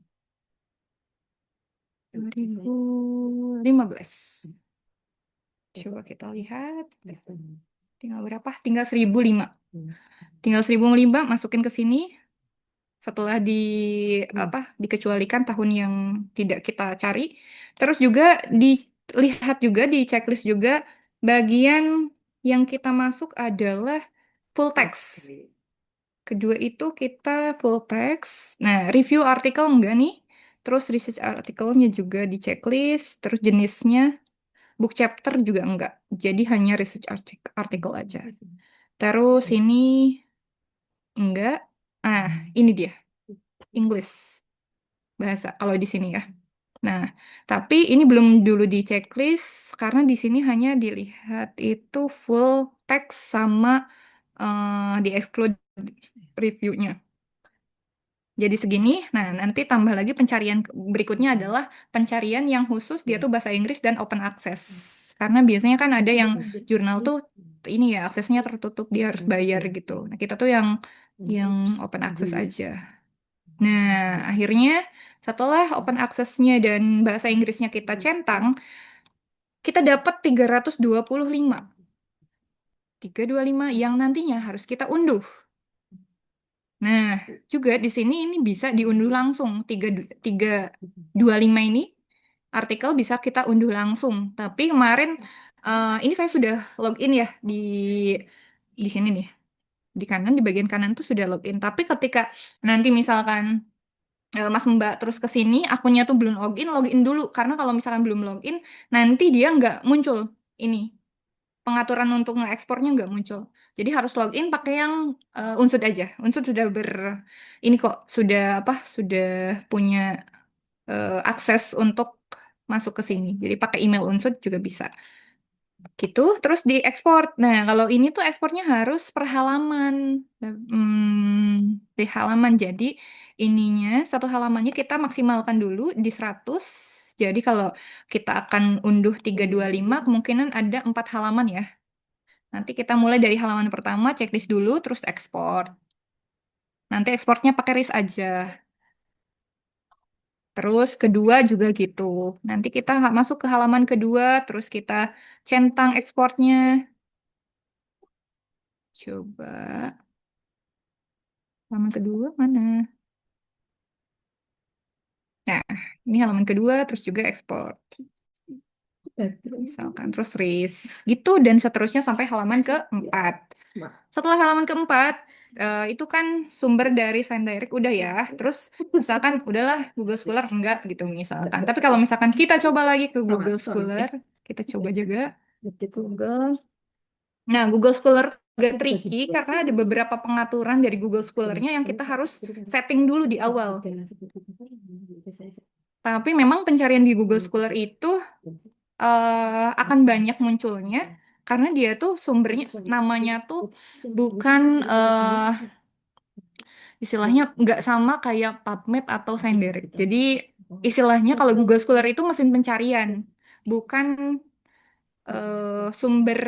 2015. Coba kita lihat. Tinggal berapa? Tinggal 1005. Tinggal 1005 masukin ke sini. Setelah dikecualikan tahun yang tidak kita cari. Terus juga dilihat juga di checklist juga bagian yang kita masuk adalah full text. Kedua itu kita full text. Nah, review artikel enggak nih. Terus research artikelnya juga di checklist. Terus jenisnya book chapter juga enggak. Jadi hanya research artikel aja. Terus ini enggak. Ini dia. English. Bahasa kalau di sini ya. Nah, tapi ini belum dulu di checklist karena di sini hanya dilihat itu full text sama di exclude reviewnya. Jadi segini. Nah, nanti tambah lagi pencarian berikutnya adalah pencarian yang khusus dia tuh bahasa Inggris dan open access. Karena biasanya kan ada yang jurnal tuh ini ya aksesnya tertutup dia harus bayar gitu. Nah, kita tuh yang open access aja. Nah, akhirnya setelah open access-nya dan bahasa Inggrisnya kita centang, kita dapat 325. 325 yang nantinya harus kita unduh. Nah, juga di sini ini bisa diunduh langsung. 325 ini artikel bisa kita unduh langsung. Tapi kemarin ini saya sudah login ya di sini nih. Di kanan, di bagian kanan tuh sudah login. Tapi ketika nanti misalkan Mas Mbak terus ke sini, akunnya tuh belum login dulu. Karena kalau misalkan belum login, nanti dia nggak muncul ini. Pengaturan untuk nge-ekspornya nggak muncul. Jadi harus login pakai yang Unsud aja. Unsud sudah ini kok sudah punya akses untuk masuk ke sini. Jadi pakai email Unsud juga bisa. Gitu, terus diekspor. Nah, kalau ini tuh ekspornya harus per halaman. Di halaman. Jadi ininya satu halamannya kita maksimalkan dulu di 100. Jadi kalau kita akan unduh 325 kemungkinan ada 4 halaman ya. Nanti kita mulai dari halaman pertama, checklist dulu, terus ekspor. Nanti ekspornya pakai RIS aja. Terus kedua juga gitu. Nanti kita masuk ke halaman kedua, terus kita centang ekspornya. Coba. Halaman kedua mana? Nah, ini halaman kedua, terus juga ekspor. Misalkan, terus RIS. Gitu, dan seterusnya sampai halaman keempat. Setelah halaman keempat, itu kan sumber dari Sign Direct udah ya. Terus misalkan udahlah Google Scholar enggak gitu misalkan. Tapi kalau misalkan kita coba lagi ke Google Scholar, kita coba juga Google. Nah, Google Scholar agak tricky karena ada beberapa pengaturan dari Google Scholar-nya yang kita harus setting dulu di awal. Tapi memang pencarian di Google Scholar itu akan banyak munculnya karena dia tuh sumbernya namanya tuh bukan istilahnya nggak sama kayak PubMed atau Sciendirect. Jadi istilahnya kalau Google Scholar itu mesin pencarian, bukan sumber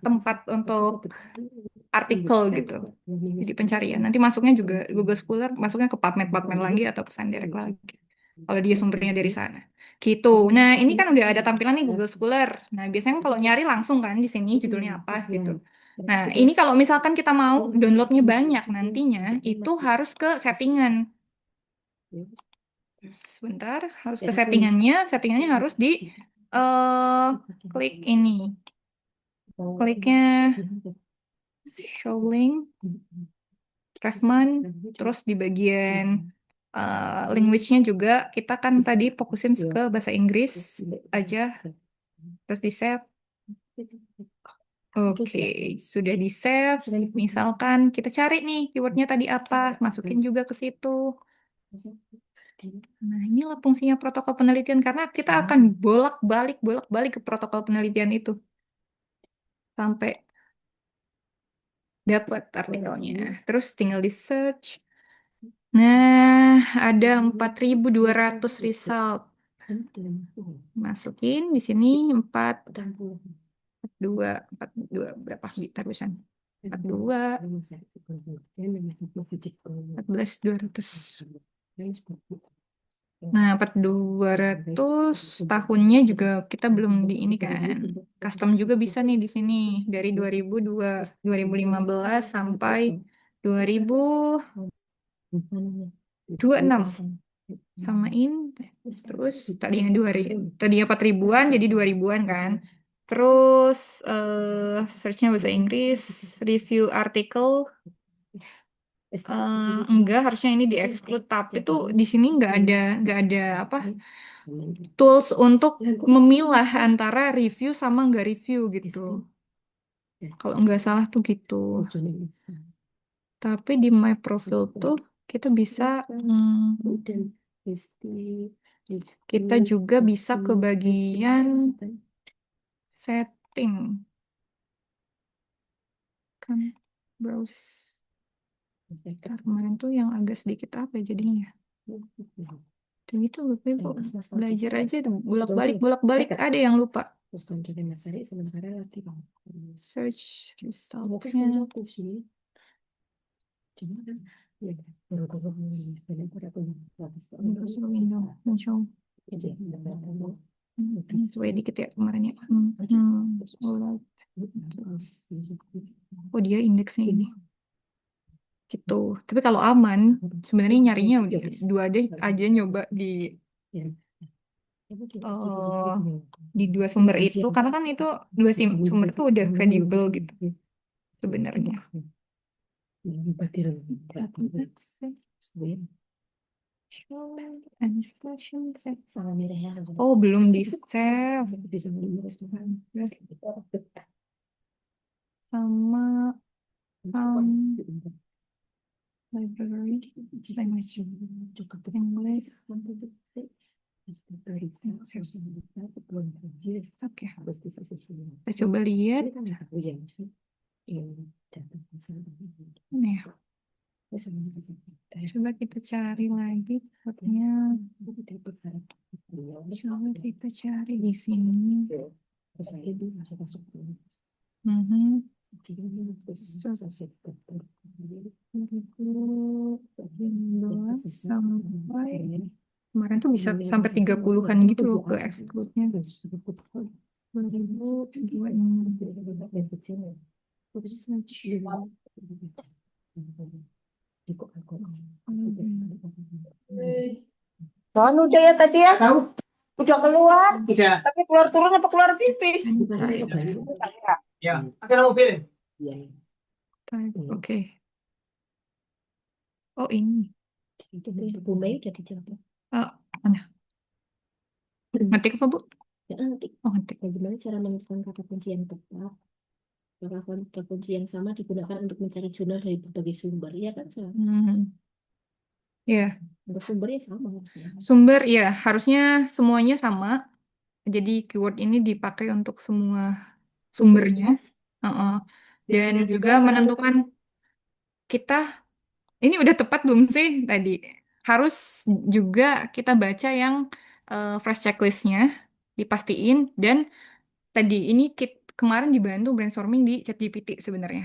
tempat untuk artikel gitu. Jadi pencarian. Nanti masuknya juga Google Scholar, masuknya ke PubMed lagi atau ke Sciendirect lagi. Kalau dia sumbernya dari sana. Gitu. Nah, ini kan udah ada tampilan nih Google Scholar. Nah, biasanya kalau nyari langsung kan di sini judulnya apa gitu. Nah, ini kalau misalkan kita mau downloadnya banyak nantinya, itu harus ke settingan. Sebentar, harus ke settingannya. Settingannya harus di klik ini. Kliknya show link, Revman, terus di bagian language-nya juga kita kan tadi fokusin ke bahasa Inggris aja, terus di save. Oke, sudah di save. Misalkan kita cari nih keywordnya tadi apa, masukin juga ke situ. Nah, inilah fungsinya protokol penelitian karena kita akan bolak-balik ke protokol penelitian itu sampai dapat artikelnya. Terus tinggal di search. Nah, ada 4.200 result. Masukin di sini 42 berapa terusan? 14.200. Nah, 4.200 tahunnya juga kita belum di ini kan. Custom juga bisa nih di sini dari 2015 sampai 2026. Samain terus tadinya 4.000-an jadi 2.000-an kan. Terus searchnya bahasa Inggris, review artikel. Enggak, harusnya ini di exclude, tapi tuh di sini nggak ada apa tools untuk memilah antara review sama nggak review gitu. Kalau nggak salah tuh gitu. Tapi di my profile tuh kita bisa kita juga bisa ke bagian setting kan browse. Kemarin tuh yang agak sedikit apa ya jadinya. Tuh gitu Bapak Ibu. Belajar aja tuh bolak-balik ada yang lupa. Search resultnya. Terus window muncul. Sesuai dikit ya kemarin ya. Alright. Oh dia indeksnya ini. Gitu. Tapi kalau aman, sebenarnya nyarinya udah dua aja nyoba di dua sumber itu, karena kan itu dua sumber itu udah kredibel gitu sebenarnya. Oh belum di save sama library language English. Oke, kita coba lihat. Nih, coba kita cari lagi keywordnya. Coba kita cari di sini. Sampai kemarin tuh bisa sampai 30-an gitu loh ke exclude-nya. 2026. Soalnya udah ya tadi ya. Udah keluar. Udah. Tapi keluar turun apa keluar pipis? Ya. Ada mobil. Oke. Oh ini. Bu Mei udah dijawab. Mana? Ngetik apa Bu? Ya, ngetik. Oh ngetik. Bagaimana cara menemukan kata kunci yang tepat? Apakah kata kunci yang sama digunakan untuk mencari jurnal dari berbagai sumber? Ya kan sama. Ya. Untuk sumbernya sama. Sumber ya harusnya semuanya sama. Jadi keyword ini dipakai untuk semua sumbernya. Dan juga menentukan kita ini udah tepat belum sih tadi? Harus juga kita baca yang fresh checklistnya, dipastiin. Dan tadi ini kemarin dibantu brainstorming di ChatGPT sebenarnya.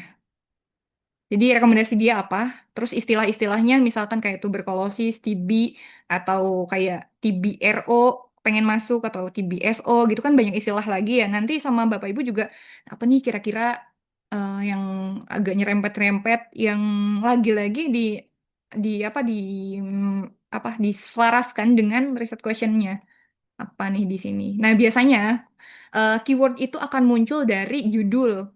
Jadi rekomendasi dia apa? Terus istilah-istilahnya misalkan kayak tuberkulosis, TB, atau kayak TBRO pengen masuk atau TBSO gitu kan banyak istilah lagi ya. Nanti sama Bapak Ibu juga apa nih kira-kira yang agak nyerempet-nyerempet yang lagi-lagi diselaraskan dengan riset questionnya apa nih di sini. Nah biasanya keyword itu akan muncul dari judul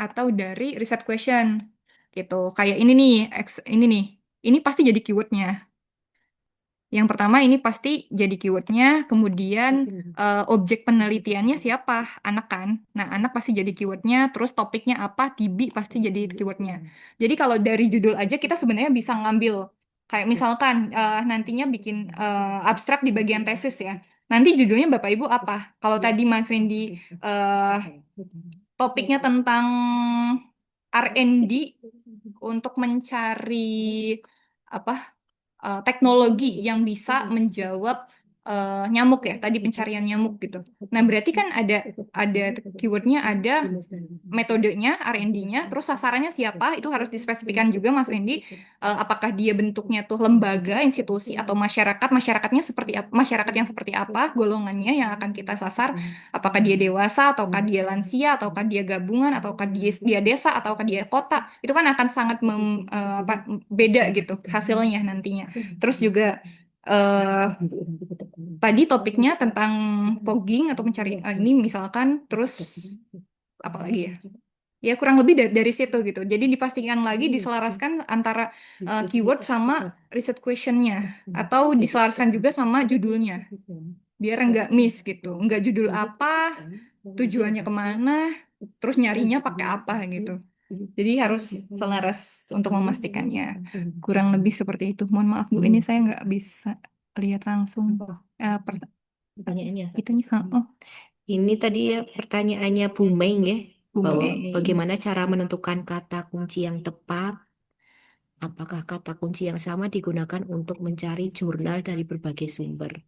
atau dari riset question gitu. Kayak ini nih, ini nih, ini pasti jadi keywordnya. Yang pertama ini pasti jadi keywordnya, kemudian objek penelitiannya siapa? Anak kan. Nah, anak pasti jadi keywordnya, terus topiknya apa? TB pasti jadi keywordnya. Jadi kalau dari judul aja kita sebenarnya bisa ngambil, kayak misalkan nantinya bikin abstrak di bagian tesis ya. Nanti judulnya Bapak Ibu apa? Kalau tadi Mas Rindi eh, topiknya tentang R&D untuk mencari apa teknologi yang bisa menjawab nyamuk ya, tadi pencarian nyamuk gitu. Nah, berarti kan ada keywordnya, ada metodenya, R&D-nya, terus sasarannya siapa, itu harus dispesifikan juga Mas Randy. Apakah dia bentuknya tuh lembaga, institusi, atau masyarakat, masyarakatnya seperti apa, masyarakat yang seperti apa, golongannya yang akan kita sasar, apakah dia dewasa, ataukah dia lansia, ataukah dia gabungan, ataukah dia desa, ataukah dia kota, itu kan akan sangat beda gitu hasilnya nantinya. Terus juga eh, tadi topiknya tentang fogging atau mencari ini misalkan, terus apa lagi ya? Ya kurang lebih dari situ gitu. Jadi dipastikan lagi diselaraskan antara keyword sama research questionnya, atau diselaraskan juga sama judulnya, biar nggak miss gitu. Nggak judul apa, tujuannya kemana, terus nyarinya pakai apa gitu. Jadi harus selaras untuk memastikannya. Kurang lebih seperti itu. Mohon maaf Bu, ini saya nggak bisa lihat langsung Pertanyaannya. itunya. Oh, Ini tadi ya pertanyaannya Bu Meng ya, Bu bahwa Mei. bagaimana cara menentukan kata kunci yang tepat? Apakah kata kunci yang sama digunakan untuk mencari jurnal dari berbagai sumber?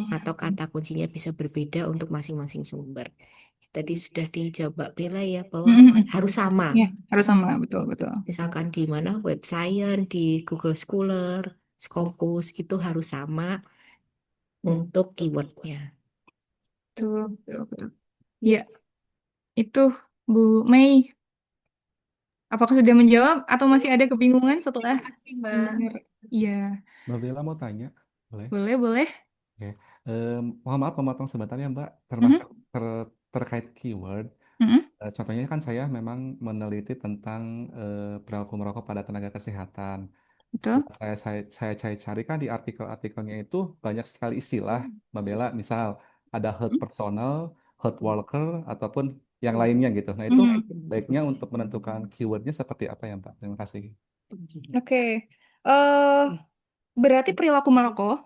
Atau kata kuncinya bisa berbeda untuk masing-masing sumber? Tadi sudah dijawab Mbak Bella ya, bahwa harus sama. Ya, harus sama, betul, betul. Misalkan di mana Web Science, di Google Scholar, Scopus, itu harus sama untuk keywordnya. Betul, betul, betul. Ya, itu Bu Mei. Apakah sudah menjawab atau masih ada kebingungan setelah Terima kasih, Mbak. mendengar? Iya, Mbak Bella mau tanya, boleh? boleh, boleh. Oke. Mohon maaf memotong sebentar ya Mbak, termasuk terkait keyword. Mhm. Contohnya kan saya memang meneliti tentang perilaku merokok pada tenaga kesehatan. Betul. Setelah saya cari-cari kan di artikel-artikelnya itu banyak sekali istilah, Mbak Bella, misal ada health personal, health worker, ataupun yang lainnya gitu. Nah itu baiknya untuk menentukan keywordnya seperti apa ya Mbak? Terima kasih. Oke. Berarti perilaku merokok,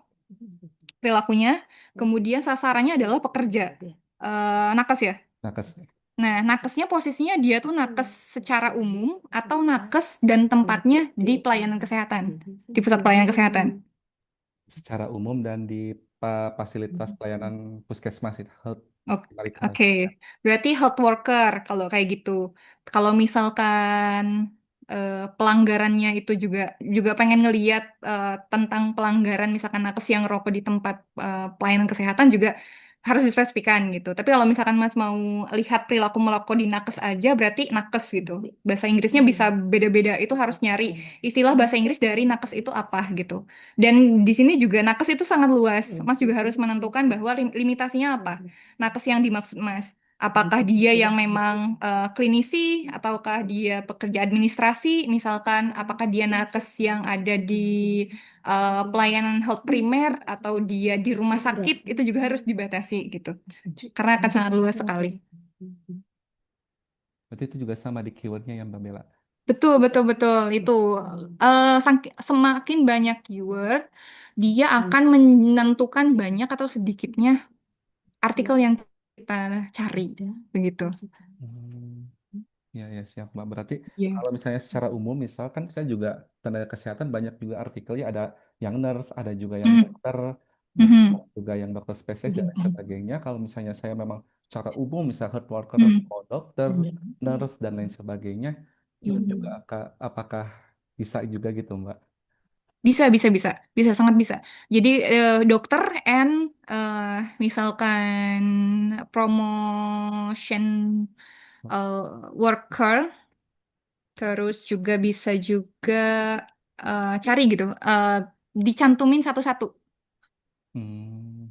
perilakunya, kemudian sasarannya adalah pekerja. Nakes ya? Nakes. Nah, nakesnya posisinya dia tuh nakes secara umum atau nakes dan tempatnya di pelayanan kesehatan, di pusat pelayanan kesehatan. Secara umum dan di fasilitas pelayanan puskesmas itu health Oke, berarti health worker kalau kayak gitu. Kalau misalkan pelanggarannya itu juga pengen ngeliat tentang pelanggaran misalkan nakes yang rokok di tempat pelayanan kesehatan juga harus dispesifikan gitu. Tapi kalau misalkan Mas mau lihat perilaku merokok di nakes aja berarti nakes gitu. Bahasa Inggrisnya bisa beda-beda. Itu harus nyari istilah bahasa Inggris dari nakes itu apa gitu. Dan di sini juga nakes itu sangat luas. Mas juga harus menentukan bahwa limitasinya apa. Nakes yang dimaksud Mas. Apakah dia yang memang klinisi, ataukah dia pekerja administrasi, misalkan, apakah dia nakes yang ada di pelayanan health primer, atau dia di rumah sakit, itu juga harus dibatasi gitu. Karena akan sangat luas sekali. Berarti itu juga sama di keywordnya ya Mbak Bella? Betul, betul, betul. Itu semakin banyak keyword, dia akan menentukan banyak atau sedikitnya artikel yang kita cari, begitu. Ya, ya siap Mbak. Berarti Iya. kalau misalnya secara umum, misalkan saya juga tenaga kesehatan banyak juga artikelnya, ada yang nurse, ada juga yang dokter, juga yang dokter spesialis dan lain sebagainya. Kalau misalnya saya memang secara umum, misal health worker atau dokter, nurse dan lain sebagainya, itu juga apakah bisa juga gitu Mbak? Bisa, bisa, bisa, bisa, sangat bisa. Jadi dokter and misalkan promotion worker, terus juga bisa juga cari gitu, dicantumin satu-satu.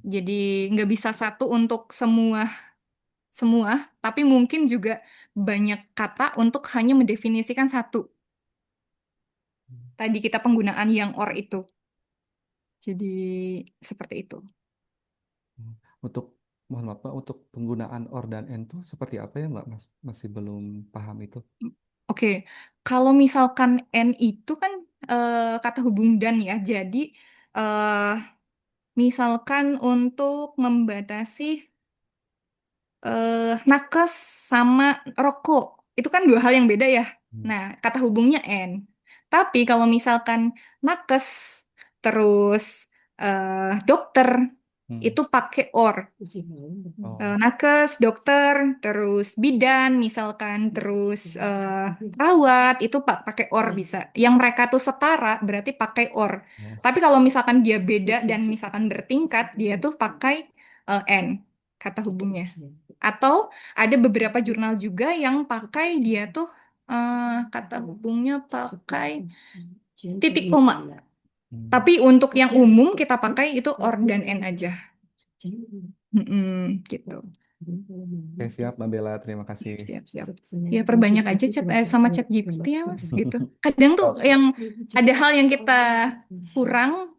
Jadi nggak bisa satu untuk semua, tapi mungkin juga banyak kata untuk hanya mendefinisikan satu. Tadi kita penggunaan yang or itu. Jadi seperti itu. Untuk mohon maaf Mbak, untuk penggunaan or dan and itu seperti apa ya Mbak? Masih belum paham itu. Oke, kalau misalkan N itu kan kata hubung dan ya. Jadi eh, misalkan untuk membatasi nakes sama rokok, itu kan dua hal yang beda ya. Nah, kata hubungnya N. Tapi kalau misalkan nakes terus dokter itu pakai or. Oh, Nakes, dokter, terus bidan, misalkan, terus perawat itu pakai or bisa. Yang mereka tuh setara berarti pakai or. Tapi kalau misalkan dia beda dan misalkan bertingkat, dia tuh pakai N kata hubungnya. Atau ada beberapa jurnal juga yang pakai dia tuh kata hubungnya pakai titik koma. Tapi untuk yang umum kita pakai itu or dan N aja. Gitu. Oke, siap Mbak Bella, terima kasih. Siap. Ya perbanyak aja sama chat GPT ya Mas gitu. Kadang tuh yang ada hal yang kita kurang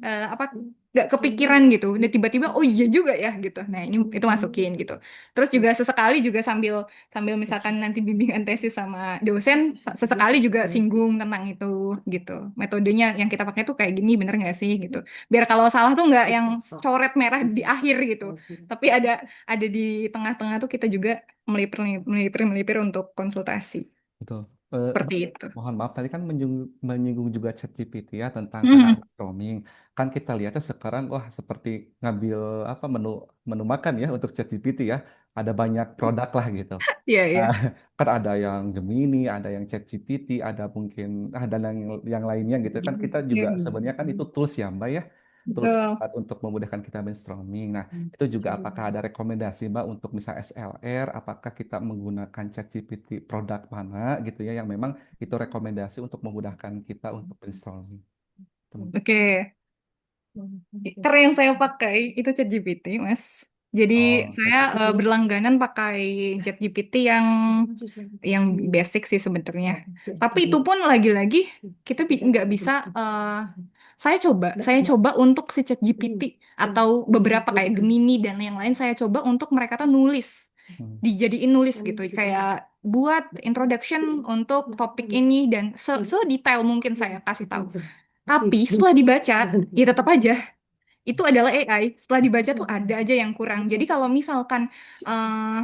apa nggak kepikiran gitu. Dan tiba-tiba oh iya juga ya gitu. Nah, ini itu masukin gitu. Terus juga sesekali juga sambil sambil misalkan nanti bimbingan tesis sama dosen sesekali juga singgung tentang itu gitu. Metodenya yang kita pakai tuh kayak gini bener nggak sih gitu. Biar kalau salah tuh nggak yang coret merah di akhir gitu. Tapi ada di tengah-tengah tuh kita juga melipir untuk konsultasi. Betul. Seperti Mbak, itu. mohon maaf tadi kan menyinggung juga ChatGPT ya tentang cara brainstorming. Kan kita lihatnya sekarang wah seperti ngambil apa menu makan ya untuk ChatGPT ya. Ada banyak produk lah gitu. Iya, iya. Nah, kan ada yang Gemini, ada yang ChatGPT, ada mungkin ada yang lainnya gitu kan kita juga sebenarnya kan itu tools ya Mbak ya. Tools Betul. untuk memudahkan kita brainstorming. Nah, itu juga apakah ada rekomendasi Mbak untuk misal SLR, apakah kita menggunakan ChatGPT produk mana gitu ya yang memang itu rekomendasi untuk memudahkan kita untuk brainstorming. Oke. Karena yang saya pakai itu ChatGPT, Mas. Jadi Oh, saya berlangganan pakai ChatGPT yang basic sih sebenarnya. Tapi itu pun lagi-lagi kita nggak bisa. Saya coba untuk si ChatGPT atau beberapa kayak Gemini dan yang lain saya coba untuk mereka tuh nulis, dijadiin nulis gitu, kayak buat introduction untuk topik ini dan sedetail mungkin saya kasih tahu. Tapi setelah dibaca, ya tetap aja itu adalah AI. Setelah dibaca tuh ada aja yang kurang. Jadi kalau misalkan eh,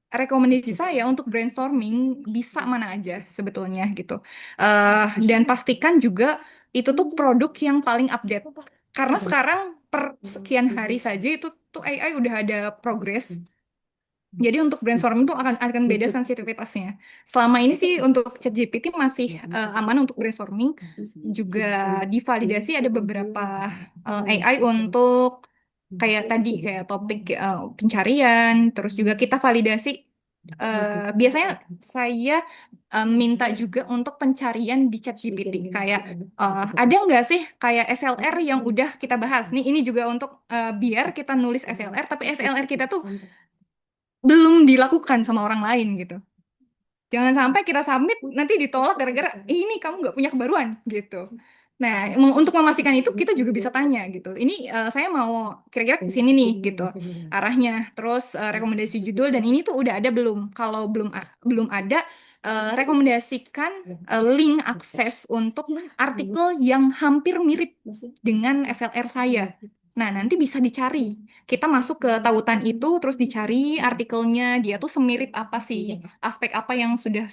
rekomendasi saya untuk brainstorming bisa mana aja sebetulnya gitu. Dan pastikan juga itu tuh produk yang paling update. Karena sekarang per sekian hari saja itu tuh AI udah ada progress. Jadi untuk brainstorming itu akan beda sensitivitasnya. Selama ini sih untuk ChatGPT masih aman untuk brainstorming. Juga divalidasi ada beberapa AI untuk kayak tadi kayak topik pencarian. Terus juga kita validasi. Biasanya saya minta juga untuk pencarian di ChatGPT. Kayak ada nggak sih kayak SLR yang udah kita bahas nih? Ini juga untuk biar kita nulis SLR, tapi SLR kita tuh belum dilakukan sama orang lain gitu. Jangan sampai kita submit nanti ditolak gara-gara ini kamu nggak punya kebaruan gitu. Nah, untuk memastikan itu kita juga bisa tanya gitu. Ini saya mau kira-kira ke sini nih gitu arahnya. Terus rekomendasi judul dan ini tuh udah ada belum? Kalau belum ada, rekomendasikan link akses untuk artikel yang hampir mirip dengan SLR saya. Nah, nanti bisa dicari. Kita masuk ke tautan itu, terus dicari artikelnya, dia tuh semirip apa sih, aspek apa yang sudah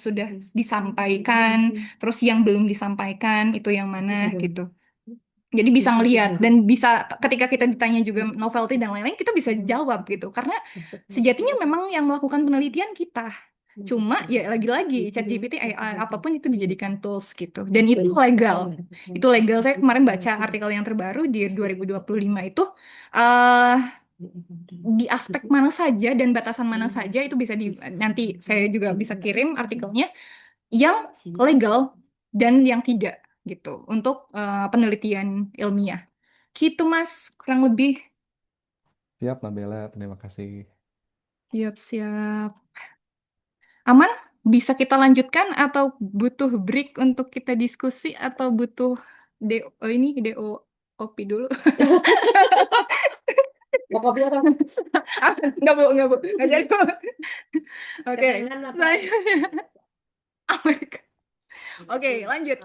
disampaikan, terus yang belum disampaikan, itu yang mana gitu. Jadi bisa ngelihat dan bisa ketika kita ditanya juga novelty dan lain-lain, kita bisa jawab gitu. Karena sejatinya memang yang melakukan penelitian kita. Cuma ya lagi-lagi ChatGPT AI apapun itu dijadikan tools gitu. Dan itu legal. Itu legal. Saya kemarin baca artikel yang terbaru di 2025 itu eh di aspek mana saja dan batasan mana saja itu bisa nanti saya juga bisa kirim artikelnya yang legal dan yang tidak gitu untuk penelitian ilmiah. Gitu Mas, kurang lebih. Siap Mbak Bella, terima kasih. Siap-siap. Aman? Bisa kita lanjutkan atau butuh break untuk kita diskusi atau butuh DO ini DO kopi dulu. Mau kopi apa? Enggak, Bu, enggak jadi, Bu. Oke, Kenangan apa? selanjutnya. Oh my God. Oke, lanjut.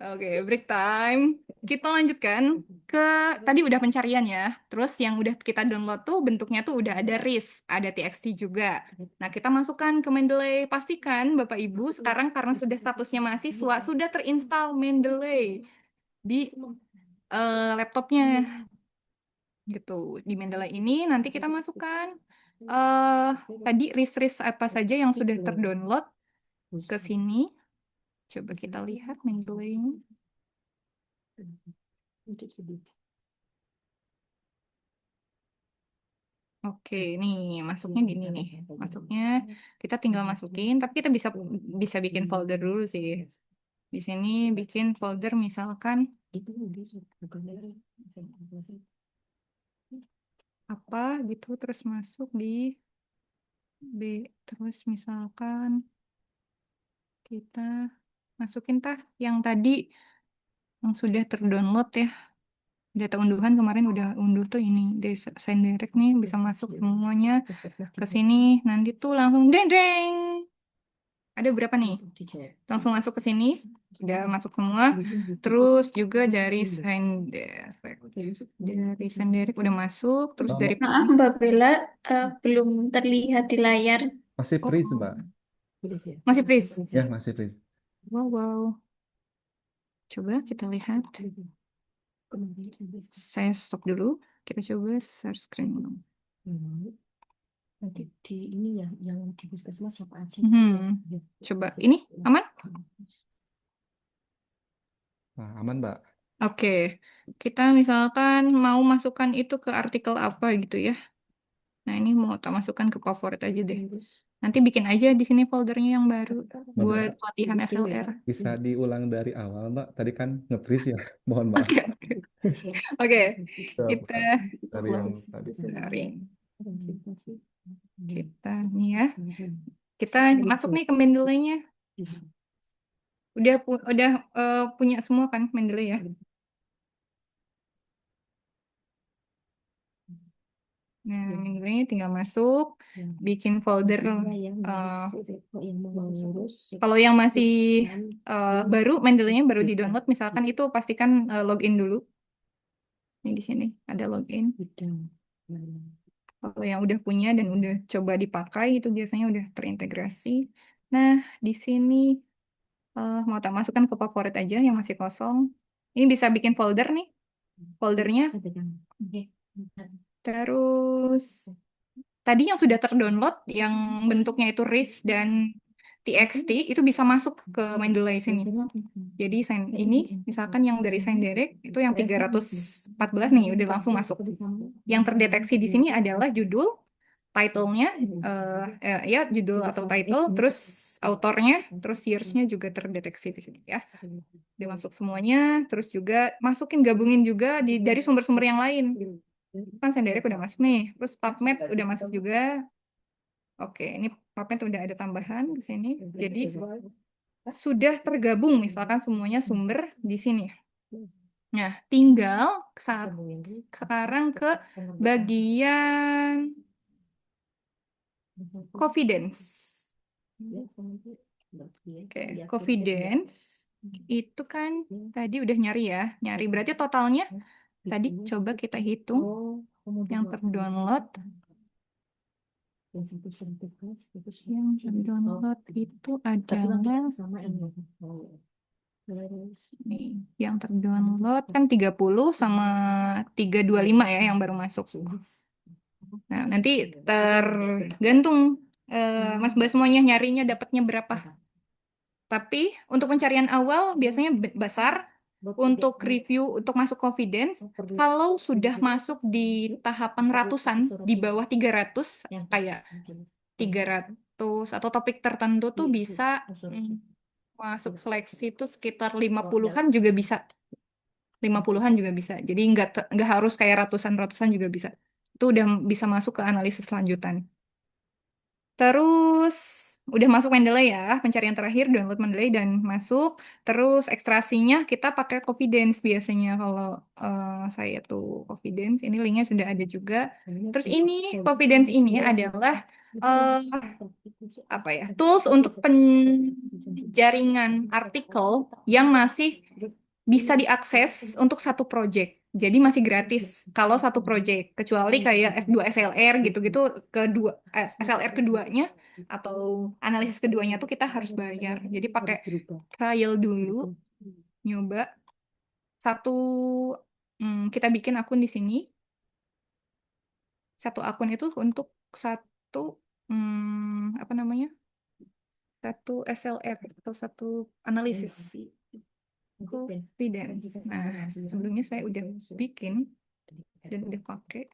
Oke, break time. Kita lanjutkan ke tadi udah pencarian ya. Terus yang udah kita download tuh bentuknya tuh udah ada RIS, ada TXT juga. Nah, kita masukkan ke Mendeley. Pastikan Bapak Ibu sekarang karena sudah statusnya mahasiswa, sudah terinstall Mendeley di laptopnya. Gitu. Di Mendeley ini nanti kita masukkan tadi RIS-RIS apa saja yang sudah terdownload ke sini. Coba kita lihat Mendeley. Oke, nih masuknya gini nih. Masuknya kita tinggal masukin, tapi kita bisa bisa bikin folder dulu sih. Di sini bikin folder misalkan apa gitu, terus masuk di B, terus misalkan kita masukin yang tadi yang sudah terdownload ya. Data unduhan kemarin udah unduh tuh ini desain direct nih bisa masuk semuanya ke sini, nanti tuh langsung deng. Ada berapa nih? Langsung masuk ke sini, udah masuk semua. Terus juga dari Senderek udah masuk. Terus dari Maaf Mbak Bella, belum terlihat di layar. Masih freeze, Mbak. Masih freeze. Ya, masih freeze. Wow. Coba kita lihat. Saya stop dulu. Kita coba share screen. Nanti di ini ya, yang di puskesmas siapa aja? Coba ini aman? Nah, aman, Mbak. Oke, kita misalkan mau masukkan itu ke artikel apa gitu ya. Nah, ini mau tak masukkan ke favorit aja deh. Nanti bikin aja di sini foldernya yang baru buat latihan SLR. Bisa diulang dari awal, Mbak. Tadi kan nge-freeze ya. Mohon maaf. Oke. Kita dari yang tadi. Kita nih ya. Kita masuk nih ke Mendeley-nya. Udah punya semua kan Mendeley ya? Nah, Mendeley tinggal masuk, bikin folder. Kalau yang masih baru, Mendeley-nya baru di-download, misalkan itu pastikan login dulu. Ini di sini ada login. Kalau yang udah punya dan udah coba dipakai, itu biasanya udah terintegrasi. Nah, di sini mau tak masukkan ke favorit aja yang masih kosong. Ini bisa bikin folder nih, foldernya. Terus tadi yang sudah terdownload, yang bentuknya itu RIS dan TXT, itu bisa masuk ke Mendeley sini. Jadi ini, misalkan yang dari Senderek, itu yang 314 nih, udah langsung masuk. Yang terdeteksi di sini adalah judul, title-nya, ya judul atau title, terus autornya, terus years-nya juga terdeteksi di sini ya. Udah masuk semuanya, terus juga gabungin juga dari sumber-sumber yang lain. Kan Senderek udah masuk nih, terus PubMed udah masuk juga. Oke, ini PubMed udah ada tambahan di sini. Jadi sudah tergabung misalkan semuanya sumber di sini. Nah, tinggal sekarang ke bagian confidence. Oke, confidence itu kan tadi udah nyari ya. Nyari berarti totalnya tadi coba kita hitung yang terdownload. Yang terdownload itu adalah nih, yang terdownload kan 30 sama 325 ya yang baru masuk. Nah, nanti tergantung Mas Bas semuanya nyarinya dapatnya berapa. Tapi untuk pencarian awal biasanya besar. Untuk review, untuk masuk confidence, kalau sudah masuk di tahapan ratusan, di bawah 300, kayak 300 atau topik tertentu tuh bisa masuk seleksi itu sekitar 50-an juga bisa. 50-an juga bisa. Jadi nggak harus kayak ratusan juga bisa. Itu udah bisa masuk ke analisis lanjutan. Terus udah masuk Mendeley ya, pencarian terakhir download Mendeley dan masuk. Terus ekstrasinya kita pakai Confidence biasanya kalau saya tuh Confidence. Ini linknya sudah ada juga. Terus ini Confidence ini adalah eh, apa ya? Tools untuk penjaringan artikel yang masih bisa diakses untuk satu project. Jadi masih gratis kalau satu project, kecuali kayak S2 SLR gitu-gitu kedua SLR keduanya atau analisis keduanya tuh kita harus bayar. Jadi pakai trial dulu, nyoba satu kita bikin akun di sini. Satu akun itu untuk satu apa namanya? Satu SLR atau satu analisis confidence. Nah, sebelumnya saya udah bikin dan udah pakai.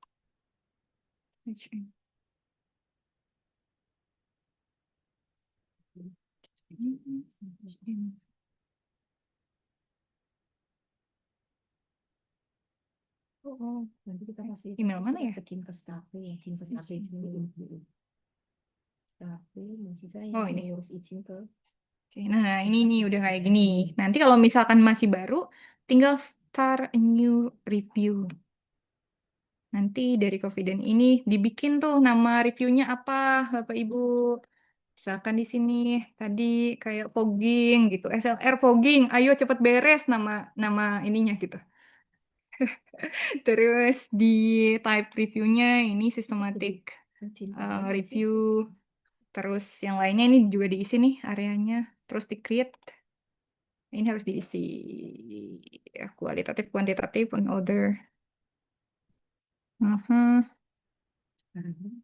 Oh, nanti kita kasih email mana ya? Ke Stafe, oh ini. Oke, nah ini nih udah kayak gini. Nanti kalau misalkan masih baru, tinggal start a new review. Nanti dari Confident ini dibikin tuh nama reviewnya apa, Bapak Ibu. Misalkan di sini tadi kayak fogging gitu, SLR fogging, ayo cepet beres nama nama ininya gitu. Terus di type reviewnya ini systematic review. Terus yang lainnya ini juga diisi nih areanya. Terus di create. Ini harus diisi ya, kualitatif, kuantitatif, and other.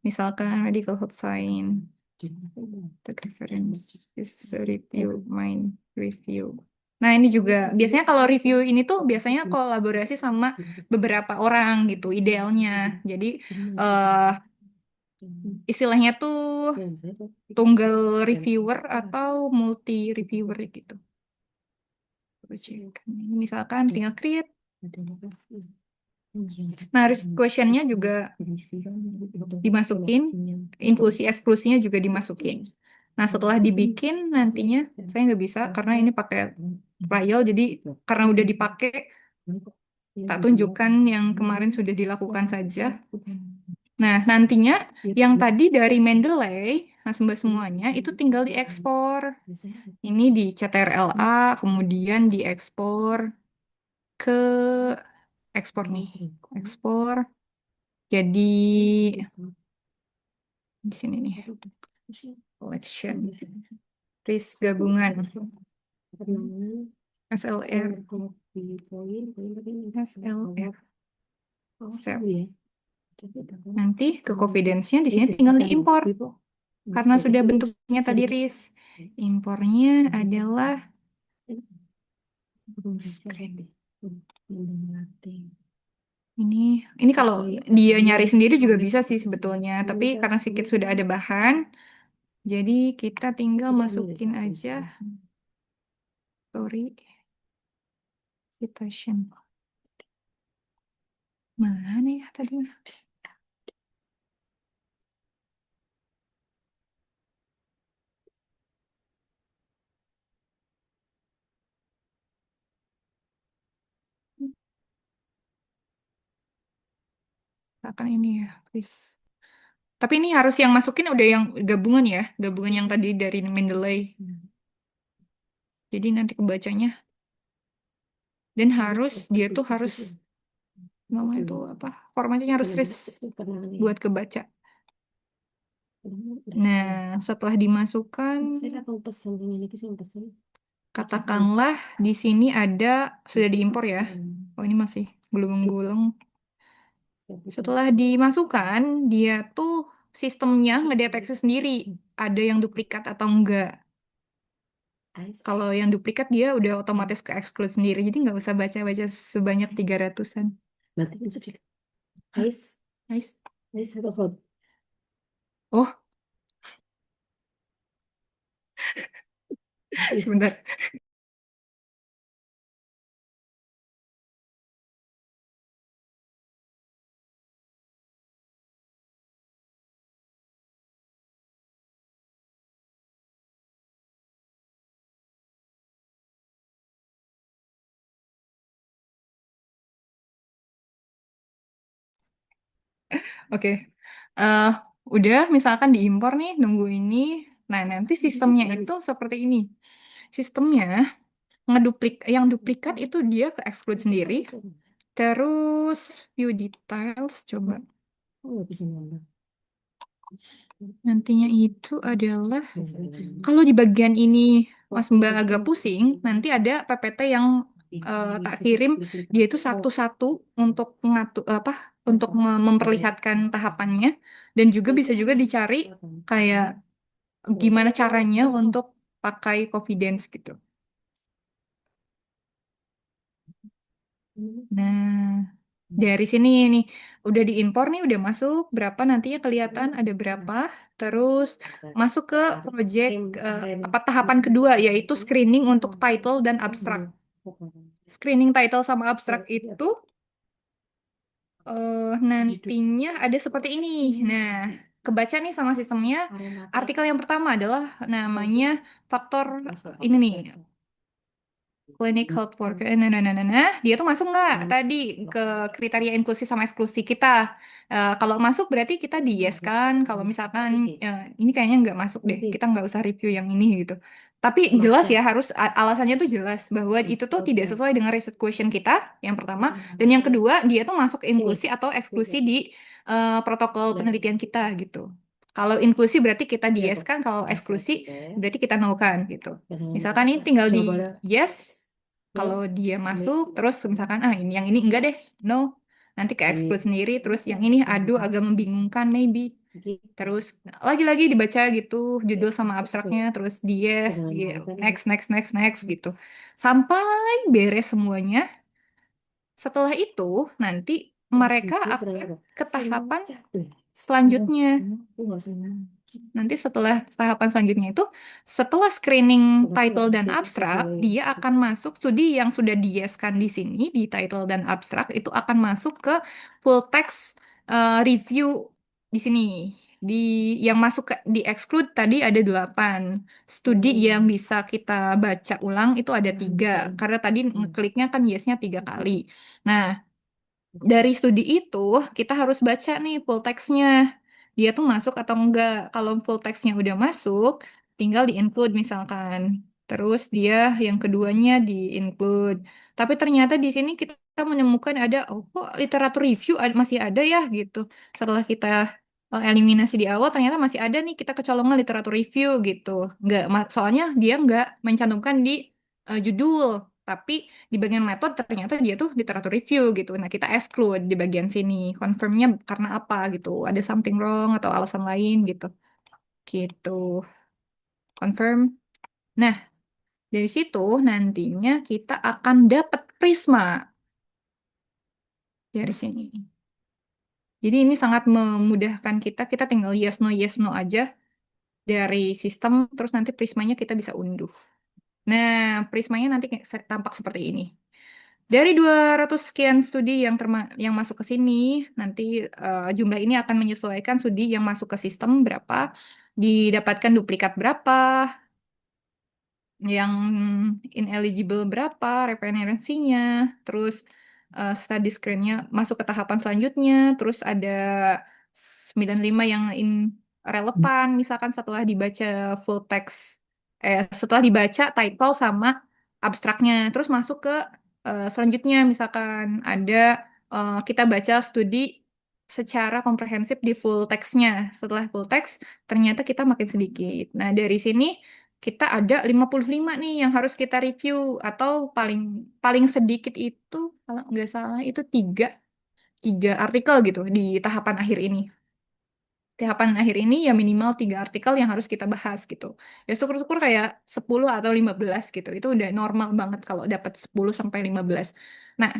Misalkan medical health science. The reference is a review, mind review. Nah, ini juga biasanya kalau review ini tuh biasanya kolaborasi sama beberapa orang gitu idealnya. Jadi istilahnya tuh tunggal reviewer atau multi reviewer gitu. Ini misalkan tinggal create. Nah, harus questionnya juga dimasukin, inklusi eksklusinya juga dimasukin. Nah, setelah dibikin nantinya saya nggak bisa karena ini pakai trial, jadi karena udah dipakai, tak tunjukkan yang kemarin sudah dilakukan saja. Nah, nantinya yang tadi dari Mendeley, nah semuanya itu tinggal diekspor. Ini di CTRL-A, kemudian diekspor ke ekspor nih, ekspor. Jadi di sini nih, collection, risk gabungan, SLR, SLR. Save. Nanti ke confidence-nya di sini tinggal diimpor. Karena sudah bentuknya tadi RIS. Impornya adalah ini kalau dia nyari sendiri juga bisa sih sebetulnya, tapi karena sedikit sudah ada bahan, jadi kita tinggal masukin aja story citation. Mana ya tadi? Akan ini ya, please. Tapi ini harus yang masukin udah yang gabungan ya, gabungan yang tadi dari Mendeley. Jadi nanti kebacanya. Dan harus, dia tuh harus, namanya itu apa, formatnya harus RIS buat kebaca. Nah, setelah dimasukkan, katakanlah di sini ada, sudah diimpor ya. Oh ini masih gulung-gulung. Setelah dimasukkan, dia tuh sistemnya ngedeteksi sendiri ada yang duplikat atau enggak. Kalau yang duplikat dia udah otomatis ke exclude sendiri, jadi nggak usah baca-baca sebanyak 300-an. Berarti itu di Ais, Nice. atau hot? Oh, sebentar. Oke. Eh, udah, misalkan diimpor nih, nunggu ini. Nah, nanti sistemnya itu seperti ini. Sistemnya yang duplikat itu dia ke exclude sendiri. Terus view details, coba. Nantinya itu adalah kalau di bagian ini Mas Mbak agak pusing, nanti ada PPT yang tak kirim, dia itu satu-satu untuk ngatur apa untuk memperlihatkan tahapannya dan juga bisa juga dicari kayak gimana caranya untuk pakai Confidence gitu. Nah, dari sini nih udah diimpor nih, udah masuk berapa nantinya kelihatan ada berapa. Terus masuk ke project apa tahapan kedua yaitu screening untuk title dan abstrak. Screening title sama abstrak itu nantinya ada seperti ini. Nah, kebaca nih sama sistemnya. Artikel yang pertama adalah namanya faktor ini nih, clinic health worker. Dia tuh masuk nggak tadi ke kriteria inklusi sama eksklusi kita? Kalau masuk berarti kita di yes kan. Kalau misalkan ini kayaknya nggak masuk deh, kita nggak usah review yang ini gitu. Tapi jelas ya harus alasannya tuh jelas bahwa itu tuh tidak sesuai dengan research question kita yang pertama, dan yang kedua dia tuh masuk inklusi atau eksklusi di protokol penelitian kita gitu. Kalau inklusi berarti kita di yes kan, kalau eksklusi berarti kita no kan gitu. Misalkan ini tinggal di yes, kalau dia masuk, terus misalkan ini yang ini enggak deh, no, nanti ke exclude sendiri. Terus yang ini aduh agak membingungkan maybe. Terus lagi-lagi dibaca gitu judul sama abstraknya, terus di yes, di next next next next gitu. Sampai beres semuanya. Setelah itu nanti mereka akan ke tahapan selanjutnya. Nanti setelah tahapan selanjutnya itu, setelah screening title dan abstrak, dia akan masuk studi yang sudah dieskan di sini, di title dan abstrak, itu akan masuk ke full text review di sini. Di yang masuk di exclude tadi ada 8. Studi yang bisa kita baca ulang itu ada 3. Karena tadi ngekliknya kan yes-nya 3 kali. Nah, dari studi itu kita harus baca nih full text-nya. Dia tuh masuk atau enggak. Kalau full text-nya udah masuk, tinggal di-include misalkan. Terus dia yang keduanya di-include. Tapi ternyata di sini kita menemukan ada, oh kok literatur review masih ada ya gitu. Setelah kita eliminasi di awal, ternyata masih ada nih kita kecolongan literatur review gitu. Enggak, soalnya dia enggak mencantumkan di judul. Tapi di bagian metode ternyata dia tuh literatur review gitu. Nah, kita exclude di bagian sini. Confirmnya karena apa gitu. Ada something wrong atau alasan lain gitu. Gitu. Confirm. Nah, dari situ nantinya kita akan dapat prisma dari sini. Jadi ini sangat memudahkan kita. Kita tinggal yes no aja dari sistem. Terus nanti prismanya kita bisa unduh. Nah, prismanya nanti tampak seperti ini. Dari 200 sekian studi yang masuk ke sini, nanti jumlah ini akan menyesuaikan studi yang masuk ke sistem berapa, didapatkan duplikat berapa, yang ineligible berapa, referensinya, terus study screen-nya masuk ke tahapan selanjutnya, terus ada 95 yang relevan, misalkan setelah dibaca full text, setelah dibaca title sama abstraknya, terus masuk ke selanjutnya, misalkan ada kita baca studi secara komprehensif di full text-nya. Setelah full text, ternyata kita makin sedikit. Nah, dari sini kita ada 55 nih yang harus kita review, atau paling paling sedikit itu kalau nggak salah itu tiga artikel gitu di tahapan akhir ini. Tahapan akhir ini ya minimal 3 artikel yang harus kita bahas gitu. Ya syukur-syukur kayak 10 atau 15 gitu. Itu udah normal banget kalau dapat 10 sampai 15. Nah,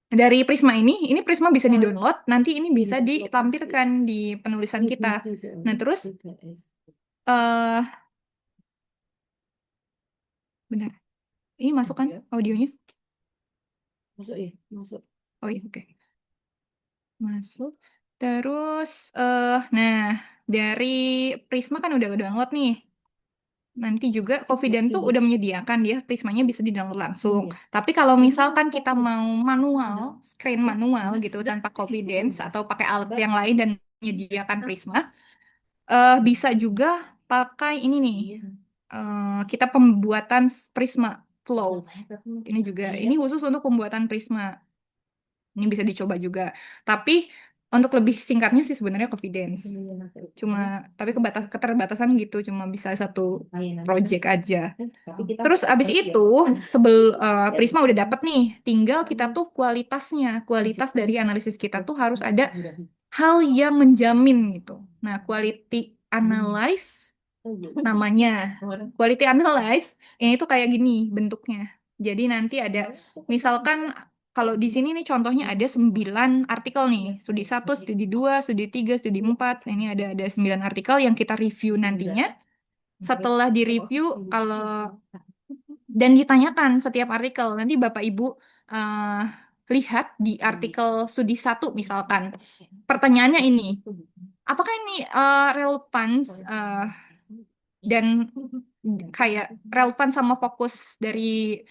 dari Prisma ini Prisma bisa di-download, nanti ini bisa ditampilkan di penulisan kita. Nah, terus eh benar. Ini masuk kan audionya? Masuk ya, masuk. Oh iya, oke. Masuk. Terus, nah dari Prisma kan udah download nih. Nanti juga Confident tuh udah menyediakan dia Prismanya bisa di-download langsung. Tapi kalau misalkan kita mau manual, screen manual gitu tanpa Confidence atau pakai alat yang lain dan menyediakan Prisma, bisa juga pakai ini nih. Kita pembuatan Prisma Flow. Ini juga, ini khusus untuk pembuatan Prisma. Ini bisa dicoba juga. Tapi untuk lebih singkatnya sih sebenarnya Confidence. Tapi keterbatasan gitu, cuma bisa satu project aja. Terus abis itu, Prisma udah dapet nih, tinggal kita tuh kualitas dari analisis kita tuh harus ada hal yang menjamin gitu. Nah, quality analyze namanya. Quality analyze ini tuh kayak gini bentuknya. Jadi nanti ada, misalkan kalau di sini nih contohnya ada 9 artikel nih. Studi 1, studi 2, studi 3, studi 4. Ini ada 9 artikel yang kita review nantinya. Setelah direview, kalau dan ditanyakan setiap artikel, nanti Bapak Ibu lihat di artikel studi 1 misalkan. Pertanyaannya ini, apakah ini relevan dan kayak relevan sama fokus dari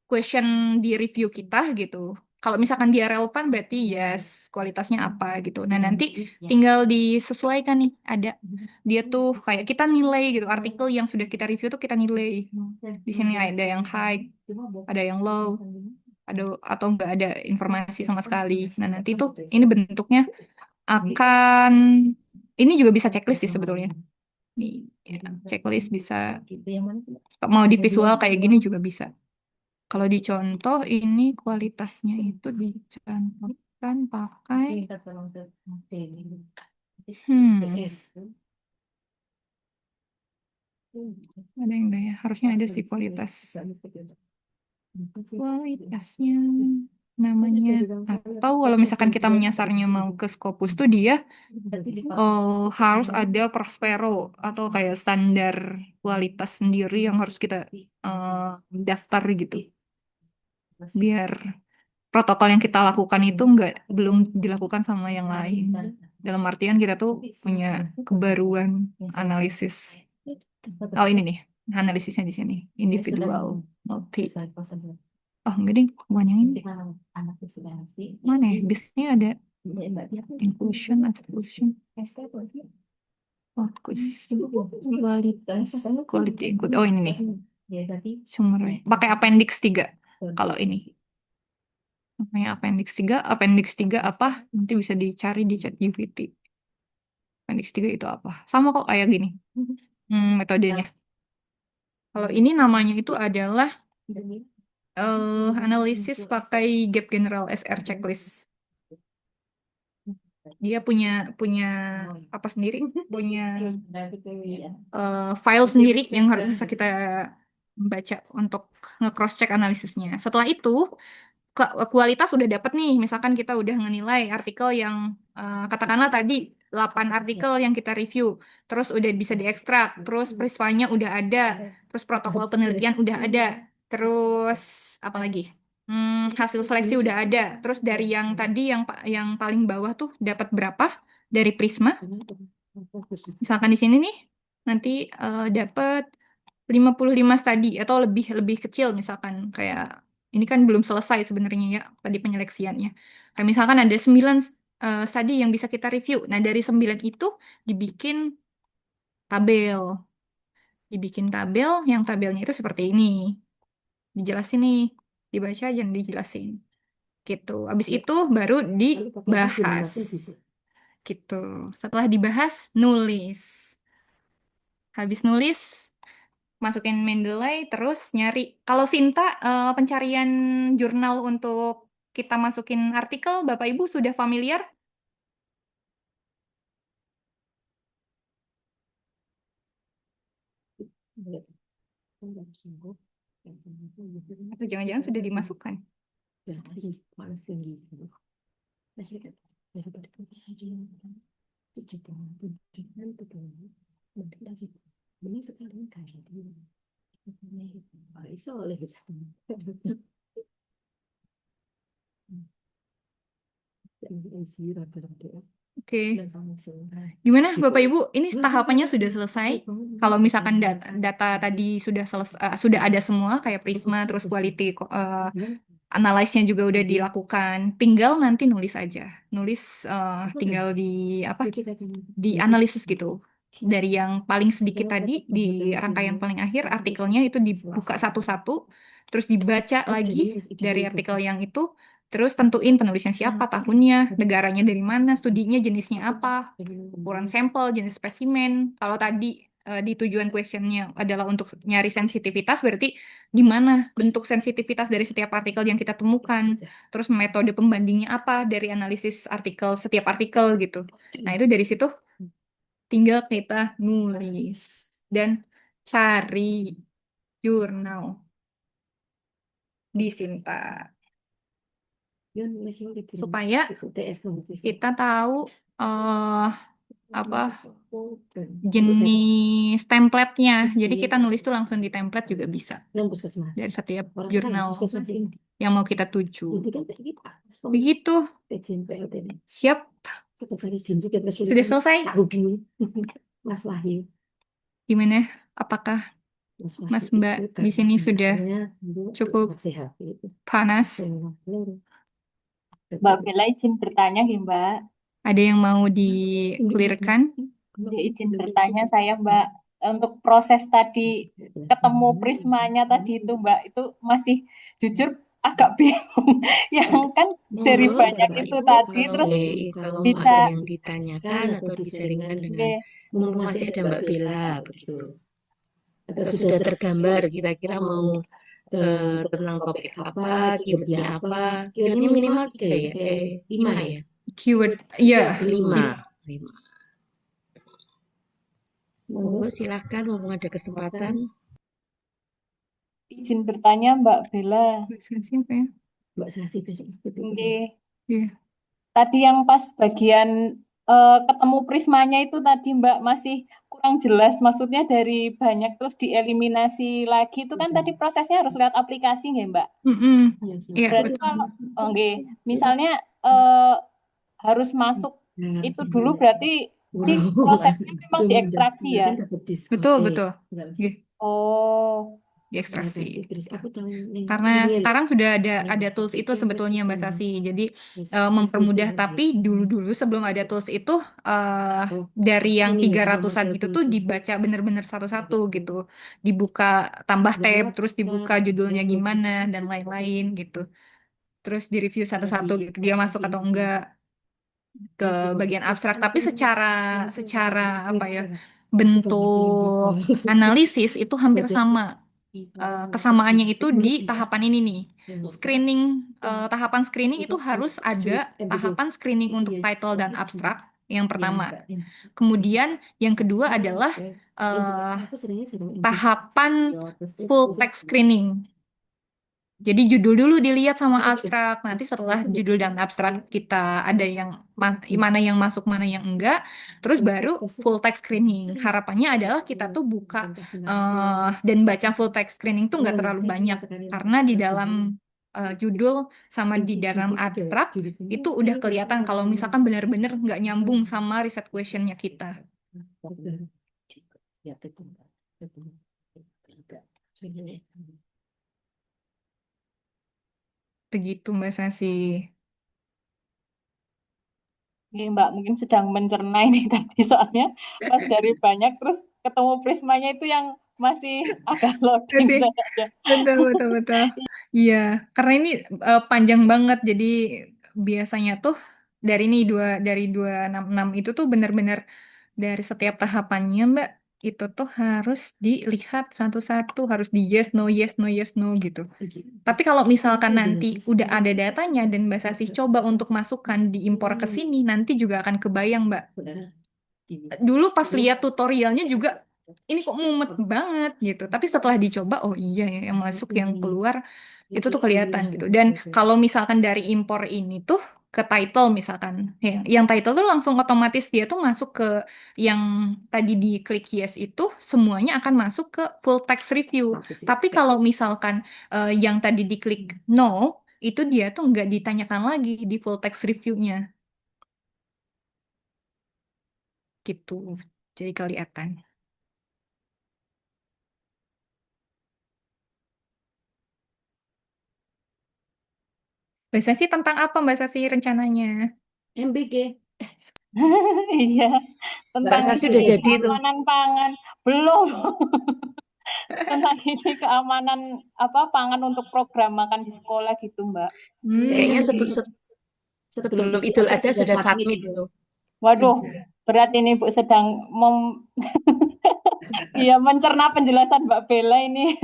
question di review kita gitu. Kalau misalkan dia relevan berarti yes, kualitasnya apa gitu. Nah, nanti tinggal disesuaikan nih. Ada dia tuh kayak kita nilai gitu. Artikel yang sudah kita review tuh kita nilai. Di sini ada yang high, ada yang low, atau enggak ada informasi sama sekali. Nah, nanti tuh ini bentuknya akan ini juga bisa checklist sih sebetulnya. Nih, ya, checklist bisa mau di visual kayak gini juga bisa. Kalau dicontoh ini kualitasnya itu dicontohkan pakai ada yang enggak ya? Harusnya ada sih kualitasnya namanya. Atau kalau misalkan kita menyasarnya mau ke Scopus tuh dia harus ada Prospero atau kayak standar kualitas sendiri yang harus kita daftar gitu. Biar protokol yang kita lakukan itu belum dilakukan sama yang lain. Dalam artian kita tuh punya kebaruan analisis. Oh ini nih, analisisnya di sini. Individual, multi. Oh enggak deh, bukan yang ini. Mana ya? Biasanya ada inclusion, exclusion. Fokus, kualitas, quality include. Oh ini nih. Sumbernya. Pakai appendix 3 kalau ini. Namanya appendix 3 apa? Nanti bisa dicari di ChatGPT. Appendix 3 itu apa? Sama kok kayak gini. Metodenya. Kalau ini namanya itu adalah analisis pakai Gap General SR checklist. Dia punya apa sendiri? Punya file sendiri yang harus bisa kita baca untuk nge-cross check analisisnya. Setelah itu kualitas udah dapet nih, misalkan kita udah ngenilai artikel yang katakanlah tadi 8 artikel yang kita review, terus udah bisa diekstrak, terus Prismanya udah ada, terus protokol penelitian udah ada, terus apa lagi? Hasil seleksi udah ada, terus dari yang tadi yang paling bawah tuh dapat berapa dari Prisma? Misalkan di sini nih, nanti dapat 55 studi atau lebih kecil misalkan kayak ini kan belum selesai sebenarnya ya tadi penyeleksiannya. Kayak misalkan ada 9 studi yang bisa kita review. Nah, dari 9 itu dibikin tabel. Yang tabelnya itu seperti ini. Dijelasin nih, dibaca aja dijelasin. Gitu. Habis itu baru dibahas. Gitu. Setelah dibahas, nulis. Habis nulis, masukin Mendeley, terus nyari. Kalau Sinta, pencarian jurnal untuk kita masukin artikel, Bapak Ibu sudah familiar? Atau jangan-jangan sudah dimasukkan? Oke. Gimana Bapak Ibu? Ini tahapannya sudah selesai. Kalau misalkan data tadi sudah ada semua kayak Prisma, terus quality analyze-nya juga udah dilakukan. Tinggal nanti nulis aja. Nulis tinggal di di analisis gitu. Dari yang paling sedikit tadi di rangkaian paling akhir artikelnya itu dibuka satu-satu, terus dibaca lagi dari artikel yang itu. Terus tentuin penulisnya siapa, tahunnya, negaranya dari mana, studinya jenisnya apa, ukuran sampel, jenis spesimen. Kalau tadi di tujuan questionnya adalah untuk nyari sensitivitas, berarti gimana bentuk sensitivitas dari setiap artikel yang kita temukan. Terus metode pembandingnya apa dari analisis artikel, setiap artikel gitu. Nah itu dari situ tinggal kita nulis dan cari jurnal di Sinta. Supaya kita tahu apa jenis template-nya. Jadi kita nulis tuh langsung di template juga bisa dari setiap jurnal yang mau kita tuju. Begitu. Siap. Sudah selesai? Gimana? Apakah Mas Mbak di sini sudah cukup panas? Mbak Bella izin bertanya ya Mbak. Ada yang mau di-clearkan? Izin bertanya saya Mbak, untuk proses tadi ketemu prismanya tadi itu Mbak, itu masih jujur agak bingung. Yang kan dari banyak itu tadi terus kalau bisa ada yang ditanyakan atau disaringkan dengan mumpung masih ada Mbak Bella begitu. Atau sudah tergambar kira-kira mau tentang topik apa, keywordnya apa, keywordnya minimal 3 ya, 5 ya. Keyword, iya. 5. Monggo silahkan mumpung ada kesempatan. izin bertanya Mbak Bella. Siapa ya? Mbak Sasi. Oke. Iya. Tadi yang pas bagian ketemu prismanya itu tadi Mbak masih kurang jelas, maksudnya dari banyak terus dieliminasi lagi itu kan tadi prosesnya harus lewat aplikasi nggak Mbak? Iya, Berarti betul. kalau misalnya harus masuk itu dulu berarti di prosesnya memang diekstraksi ya? Betul. Oh, Diekstraksi. Karena sekarang sudah ada tools itu sebetulnya Mbak Sasi. Jadi mempermudah, tapi dulu sebelum ada tools itu dari yang 300-an itu tuh dibaca bener-bener satu-satu gitu. Dibuka tambah tab, terus dibuka judulnya gimana dan lain-lain gitu. Terus direview satu-satu gitu, dia masuk atau enggak ke bagian abstrak. Tapi secara apa ya, bentuk analisis itu hampir sama. Kesamaannya itu di tahapan ini nih. Screening, tahapan screening itu harus ada tahapan screening untuk title dan abstrak yang pertama. Kemudian yang kedua adalah tahapan full text screening. Jadi judul dulu dilihat sama abstrak, nanti setelah judul dan abstrak kita ada yang mana yang masuk, mana yang enggak, terus baru full text screening. Harapannya adalah kita tuh buka dan baca full text screening tuh nggak terlalu banyak, karena di dalam judul sama di dalam abstrak itu udah kelihatan kalau misalkan benar-benar nggak nyambung sama riset questionnya kita. Begitu Mbak Sasi. Oke, Mbak, mungkin sedang mencerna ini tadi soalnya pas dari banyak terus ketemu prismanya itu yang masih agak loading saja. Betul. Iya, karena ini panjang banget, jadi biasanya tuh dari 266 itu tuh benar-benar dari setiap tahapannya Mbak, itu tuh harus dilihat satu-satu, harus di yes no gitu. Tapi kalau misalkan nanti udah ada datanya dan Mbak Sasi coba untuk masukkan diimpor ke sini, nanti juga akan kebayang Mbak. Dulu pas lihat tutorialnya juga ini kok mumet banget gitu. Tapi setelah dicoba, oh iya ya, yang masuk yang keluar itu tuh kelihatan gitu. Dan kalau misalkan dari impor ini tuh ke title misalkan, ya, yang title tuh langsung otomatis dia tuh masuk ke yang tadi di klik yes itu semuanya akan masuk ke full text review. Tapi kalau misalkan yang tadi diklik no, itu dia tuh nggak ditanyakan lagi di full text review-nya. gitu. Jadi kelihatan. Mbak Sasi tentang apa Mbak Sasi rencananya? MBG. Iya, Mbak tentang Sasi ini udah jadi tuh. keamanan pangan. Belum. Tentang ini keamanan pangan untuk program makan di sekolah gitu, Mbak. Kayaknya sebelum Idul Adha sudah submit itu. Waduh, berat ini Bu sedang iya mencerna penjelasan Mbak Bella ini.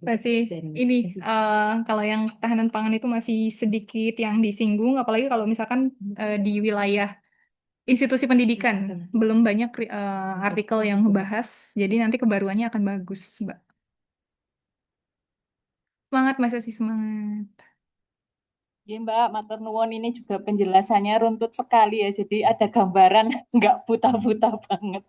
Berarti ini kalau yang ketahanan pangan itu masih sedikit yang disinggung, apalagi kalau misalkan di wilayah institusi pendidikan belum banyak artikel yang membahas, jadi nanti kebaruannya akan bagus, Mbak. Semangat Mas Sasi, semangat. Iya Mbak, matur nuwun ini juga penjelasannya runtut sekali ya, jadi ada gambaran nggak buta-buta banget.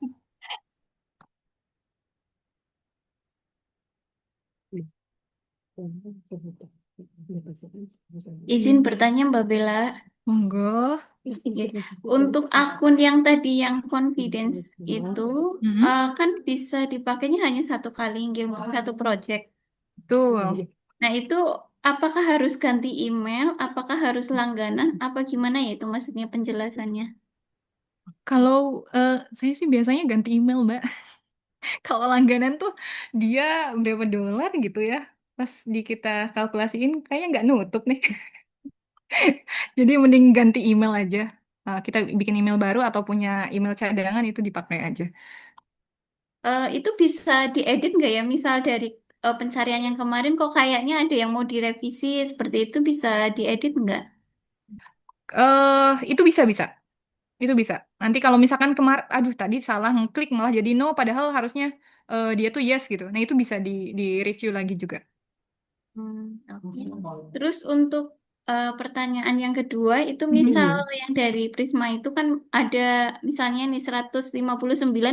Izin bertanya Mbak Bella, Monggo. untuk akun yang tadi yang confidence itu kan bisa dipakainya hanya satu kali nggih, untuk satu project. Betul. Nah itu apakah harus ganti email, apakah harus langganan, apa gimana ya itu maksudnya penjelasannya? Kalau saya sih biasanya ganti email, Mbak. Kalau langganan tuh dia berapa dolar gitu ya. Pas kita kalkulasiin kayaknya nggak nutup nih. Jadi mending ganti email aja. Kita bikin email baru atau punya email cadangan itu dipakai aja. Itu bisa diedit nggak ya? Misal dari pencarian yang kemarin kok kayaknya ada yang mau direvisi seperti itu bisa diedit nggak? Itu bisa. Itu bisa. Nanti kalau misalkan aduh tadi salah ngeklik malah jadi no, padahal harusnya dia tuh yes gitu. Nah itu bisa di review lagi juga. Oke. Terus untuk pertanyaan yang kedua itu misal yang dari Prisma itu kan ada misalnya nih 159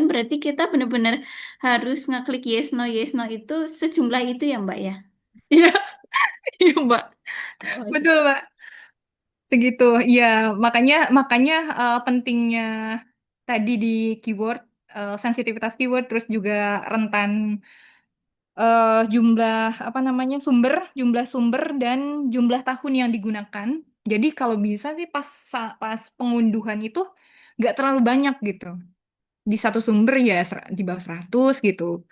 berarti kita benar-benar harus ngeklik yes no itu sejumlah itu ya Mbak ya? Iya, iya Mbak. Betul Mbak. Segitu. Iya, makanya pentingnya tadi di keyword, sensitivitas keyword, terus juga rentan jumlah sumber dan jumlah tahun yang digunakan. Jadi kalau bisa sih pas pengunduhan itu nggak terlalu banyak gitu. Di satu sumber ya di bawah 100 gitu.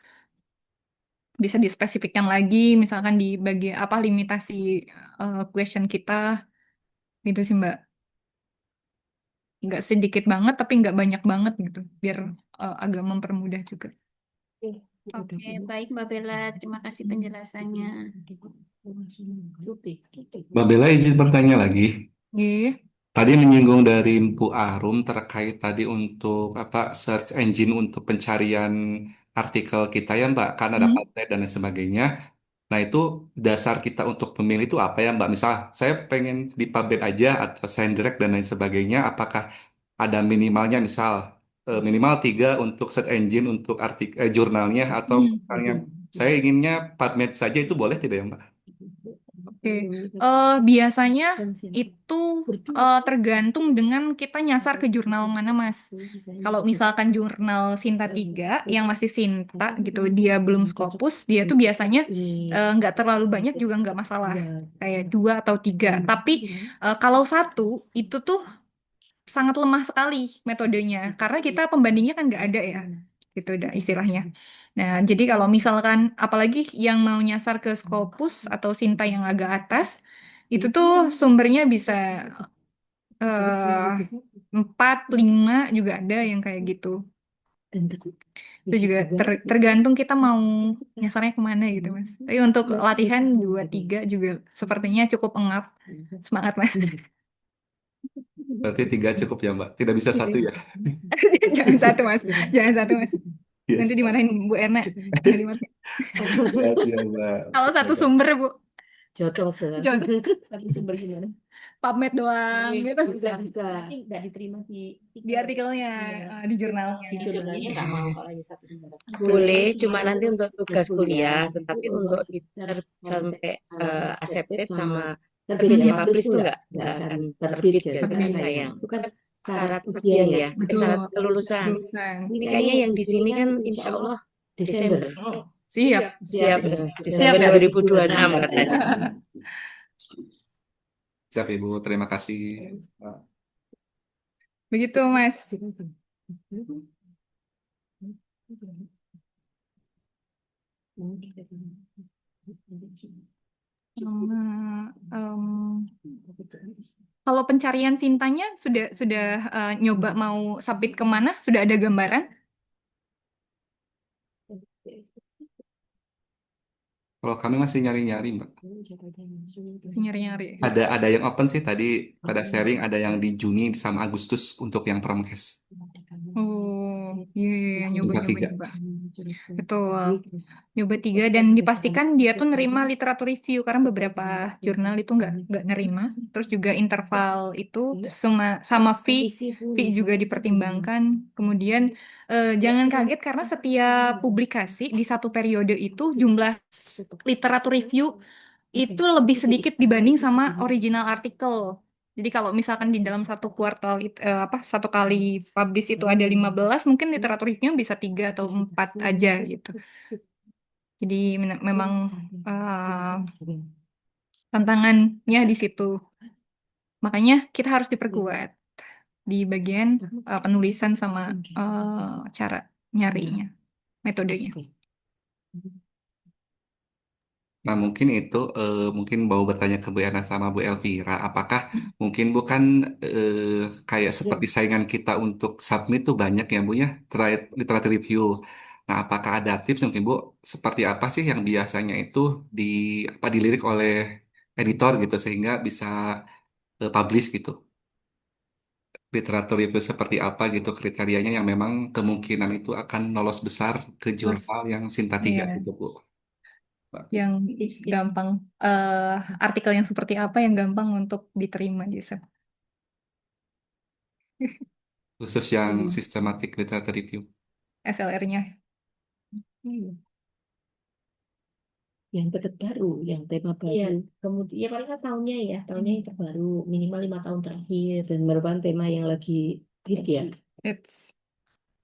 Bisa dispesifikkan lagi, misalkan di bagian apa limitasi question kita gitu sih Mbak. Nggak sedikit banget tapi nggak banyak banget gitu, biar agak mempermudah juga. Oke, baik Mbak Bella, terima kasih penjelasannya. Mbak Bella izin bertanya lagi. Iya. Tadi menyinggung dari Mpu Arum terkait tadi untuk apa search engine untuk pencarian artikel kita ya Mbak, karena ada PubMed dan lain sebagainya. Nah itu dasar kita untuk pemilih itu apa ya Mbak? Misal saya pengen di PubMed aja atau Sciendirect dan lain sebagainya, apakah ada minimalnya misal minimal 3 untuk search engine untuk artikel jurnalnya atau misalnya saya inginnya PubMed saja itu boleh tidak ya Mbak? Oke. Biasanya itu tergantung dengan kita nyasar ke jurnal mana, Mas. Kalau misalkan jurnal Sinta 3 yang masih Sinta gitu, dia belum Scopus, dia tuh biasanya nggak terlalu banyak juga nggak masalah. Kayak 2 atau 3. Tapi kalau 1 itu tuh sangat lemah sekali metodenya, karena kita pembandingnya kan nggak ada ya, gitu udah istilahnya. Nah, jadi kalau misalkan apalagi yang mau nyasar ke Scopus atau Sinta yang agak atas, itu tuh sumbernya bisa 4, 5 juga ada yang kayak gitu. Itu juga tergantung kita mau nyasarnya kemana gitu, Mas. Tapi untuk latihan 2, 3 juga sepertinya cukup engap. Semangat, Mas. Berarti 3 cukup ya Mbak, tidak bisa 1 ya? Jangan 1 Mas, jangan 1 Mas. Yes. Nanti dimarahin Bu Erna. Siap ya Mbak. Kalau 1 sumber Bu. Jodoh. Satu sumber gimana? PubMed doang gitu. Bisa. Nggak diterima di artikelnya, di jurnalnya. Di jurnalnya nggak mau kalau hanya 1 sumber. Boleh, cuma nanti untuk tugas kuliah, tetapi untuk sampai accepted sama terbit ya, publish tuh nggak akan terbit gitu kan, sayang. Itu kan syarat ujian ya, Betul. syarat kelulusan. Kelulusan. Ini kayaknya yang di sini kan insya Allah Desember. Siap. Siap, Desember 2026 katanya. Siap Ibu, terima kasih. Begitu, Mas. Kalau pencarian Sintanya sudah nyoba mau submit kemana? Sudah ada gambaran? Kalau kami masih nyari-nyari, Mbak. Nyari-nyari. Ada yang open sih tadi pada sharing, ada yang di Juni sama Agustus untuk yang Promkes. Oh, iya, Minta 3. nyoba. Betul. Nyoba 3 dan dipastikan dia tuh nerima literatur review karena beberapa jurnal itu nggak nerima. Terus juga interval itu sama fee juga dipertimbangkan. Kemudian jangan kaget karena setiap publikasi di satu periode itu jumlah literatur review itu lebih sedikit dibanding sama original artikel. Jadi kalau misalkan di dalam satu kuartal satu kali publish itu ada 15, mungkin literatur review bisa 3 atau 4 aja gitu. Jadi memang tantangannya di situ. Makanya kita harus diperkuat di bagian penulisan sama cara nyarinya, metodenya. Nah, mungkin itu mungkin mau bertanya ke Bu Yana sama Bu Elvira, apakah mungkin bukan kayak seperti saingan kita untuk submit tuh banyak ya Bu ya, literatur review. Nah, apakah ada tips mungkin Bu, seperti apa sih yang biasanya itu di dilirik oleh editor gitu sehingga bisa publish gitu. Literatur review seperti apa gitu kriterianya yang memang kemungkinan itu akan lolos besar ke jurnal yang Sinta 3 Iya. gitu Bu. Yang gampang artikel yang seperti apa yang gampang untuk diterima gitu. Khusus yang systematic literature review. SLR-nya. Yang terbaru, yang tema baru. Iya, kemudian ya paling kan tahunnya yang terbaru minimal 5 tahun terakhir Dan merupakan tema yang lagi hit ya.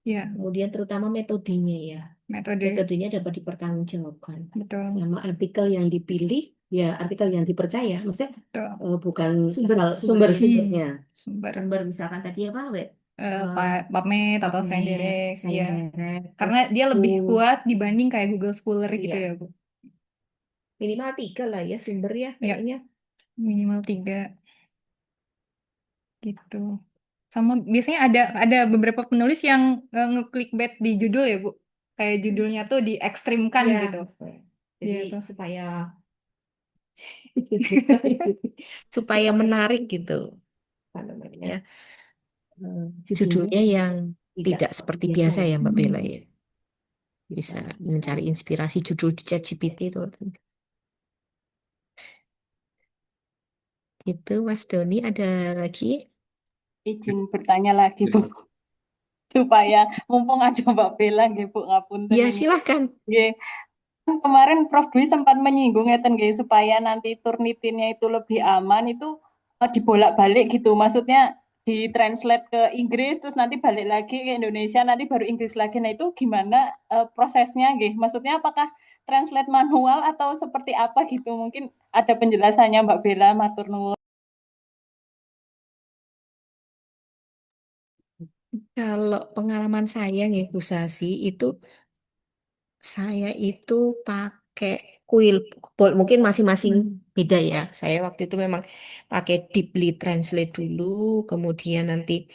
Ya, kemudian terutama metodenya ya, metode. metodenya dapat dipertanggungjawabkan Betul. Sama artikel yang dipilih, ya artikel yang dipercaya. Maksudnya Betul. bukan Sumber- asal sumber- sumber-sumbernya. Sumber misalkan tadi apa PubMed atau PubMed, Sciendirect, ya. Sciendirect, Karena terus dia lebih buku. kuat dibanding kayak Google Scholar gitu Iya. ya, Bu. Minimal 3 lah ya sumber ya Ya. kayaknya. Minimal 3 gitu. Sama biasanya ada beberapa penulis yang nge-clickbait di judul ya, Bu. Kayak judulnya tuh diekstrimkan Iya. gitu. Jadi Gitu. supaya Supaya menarik gitu apa namanya, ya. judulnya Judulnya yang tidak seperti biasa ya Mbak Bella ya. bisa Bisa mencari inspirasi judul di ChatGPT itu. Itu Mas Doni ada lagi? Izin bertanya lagi, Bu. Supaya mumpung ada Mbak Bella nggih, Bu, ngapunten Ya ini. silahkan. Nggih. Kemarin Prof Dwi sempat menyinggung ngeten nggih supaya nanti Turnitinnya itu lebih aman itu dibolak-balik gitu. Maksudnya ditranslate ke Inggris terus nanti balik lagi ke Indonesia nanti baru Inggris lagi. Nah, itu gimana prosesnya nggih? Maksudnya apakah translate manual atau seperti apa gitu? Mungkin ada penjelasannya Mbak Bella, matur nuwun. Kalau pengalaman saya nih Bu Sasi itu saya itu pakai mungkin masing-masing beda ya. Saya waktu itu memang pakai Deeply Translate dulu, kemudian nanti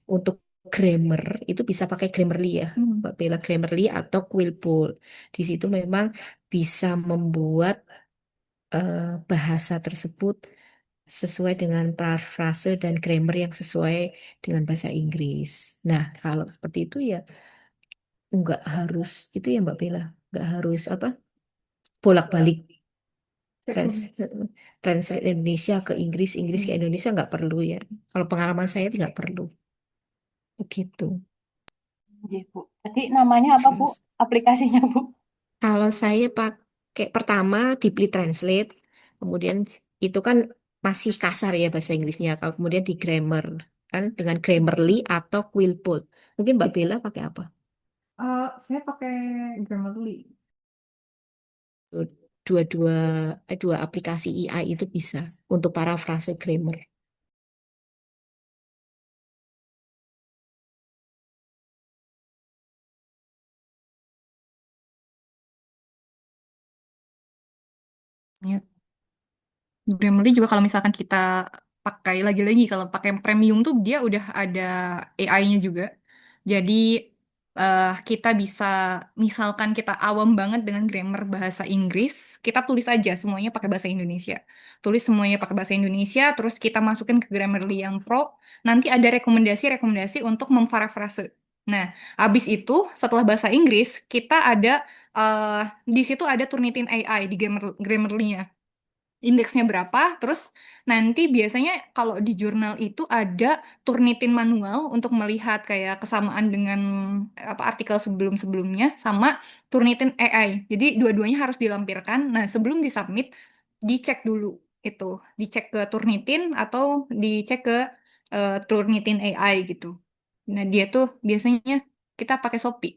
untuk grammar itu bisa pakai Grammarly ya, Mbak Bella, Grammarly atau Quillbot. Di situ memang bisa membuat bahasa tersebut sesuai dengan parafrase dan grammar yang sesuai dengan bahasa Inggris. Nah, kalau seperti itu ya nggak harus itu ya Mbak Bella, nggak harus apa bolak-balik translate Indonesia ke Inggris, Inggris ke Indonesia nggak perlu ya. Kalau pengalaman saya nggak perlu begitu. Nggih, Bu. Jadi namanya apa, Bu? Aplikasinya, Bu? Kalau saya pakai pertama Deeply Translate, kemudian itu kan masih kasar ya bahasa Inggrisnya. Kalau kemudian di grammar kan dengan Grammarly atau Quillbot. Mungkin Mbak Bella pakai apa? Saya pakai Grammarly. Dua-dua dua aplikasi AI itu bisa untuk parafrase grammar. Ya, Grammarly juga kalau misalkan kita pakai lagi-lagi kalau pakai premium tuh dia udah ada AI-nya juga. Jadi kita bisa misalkan kita awam banget dengan grammar bahasa Inggris, kita tulis aja semuanya pakai bahasa Indonesia. Tulis semuanya pakai bahasa Indonesia, terus kita masukin ke Grammarly yang pro, nanti ada rekomendasi-rekomendasi untuk memparafrase. Nah, habis itu setelah bahasa Inggris, kita ada eh, di situ ada Turnitin AI di Grammarly-nya indeksnya berapa, terus nanti biasanya kalau di jurnal itu ada Turnitin manual untuk melihat kayak kesamaan dengan apa artikel sebelum-sebelumnya sama Turnitin AI. Jadi dua-duanya harus dilampirkan. Nah, sebelum disubmit dicek dulu itu, dicek ke Turnitin atau dicek ke Turnitin AI gitu. Nah, dia tuh biasanya kita pakai Shopee.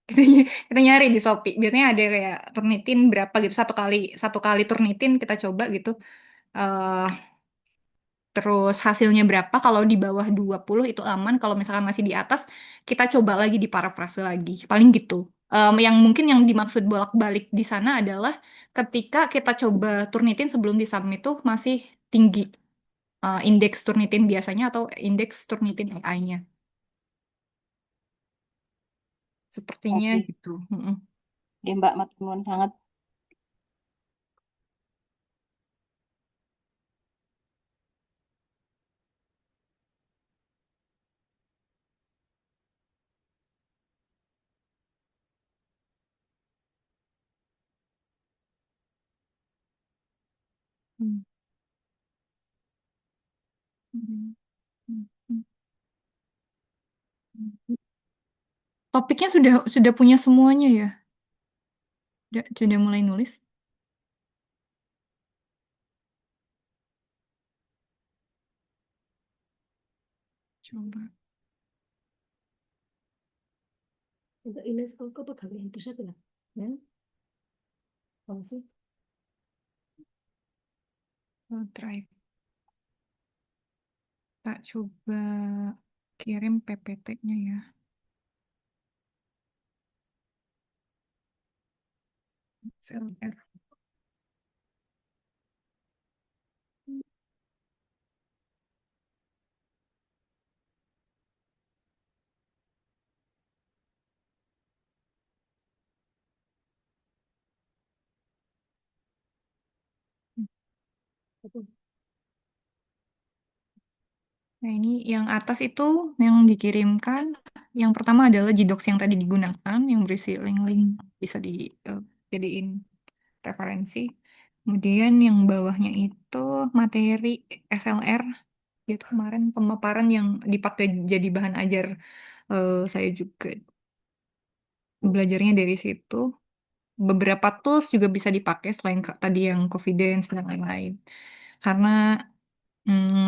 Kita, kita nyari di Shopee. Biasanya ada kayak Turnitin berapa gitu. Satu kali Turnitin kita coba gitu. eh Terus hasilnya berapa. Kalau di bawah 20 itu aman. Kalau misalkan masih di atas, kita coba lagi di parafrase lagi. Paling gitu. Yang mungkin yang dimaksud bolak-balik di sana adalah ketika kita coba Turnitin sebelum disubmit tuh masih tinggi indeks Turnitin biasanya atau indeks Turnitin AI-nya. Sepertinya Oke, gitu. Mm-mm. oke Mbak, matur nuwun sangat. Hmm. Hmm. Hmm. Hmm. Hmm. Topiknya sudah punya semuanya ya? Sudah mulai nulis? Coba. Untuk UNESCO kok pegawai Indonesia bilang, ya, apa sih? Drive. Tak coba kirim PPT-nya ya. SLR. Nah, ini yang atas itu yang dikirimkan. Yang pertama adalah Gdocs yang tadi digunakan, yang berisi link-link bisa dijadiin referensi. Kemudian yang bawahnya itu materi SLR, itu kemarin pemaparan yang dipakai jadi bahan ajar saya juga belajarnya dari situ. Beberapa tools juga bisa dipakai selain tadi yang confidence dan lain-lain. Karena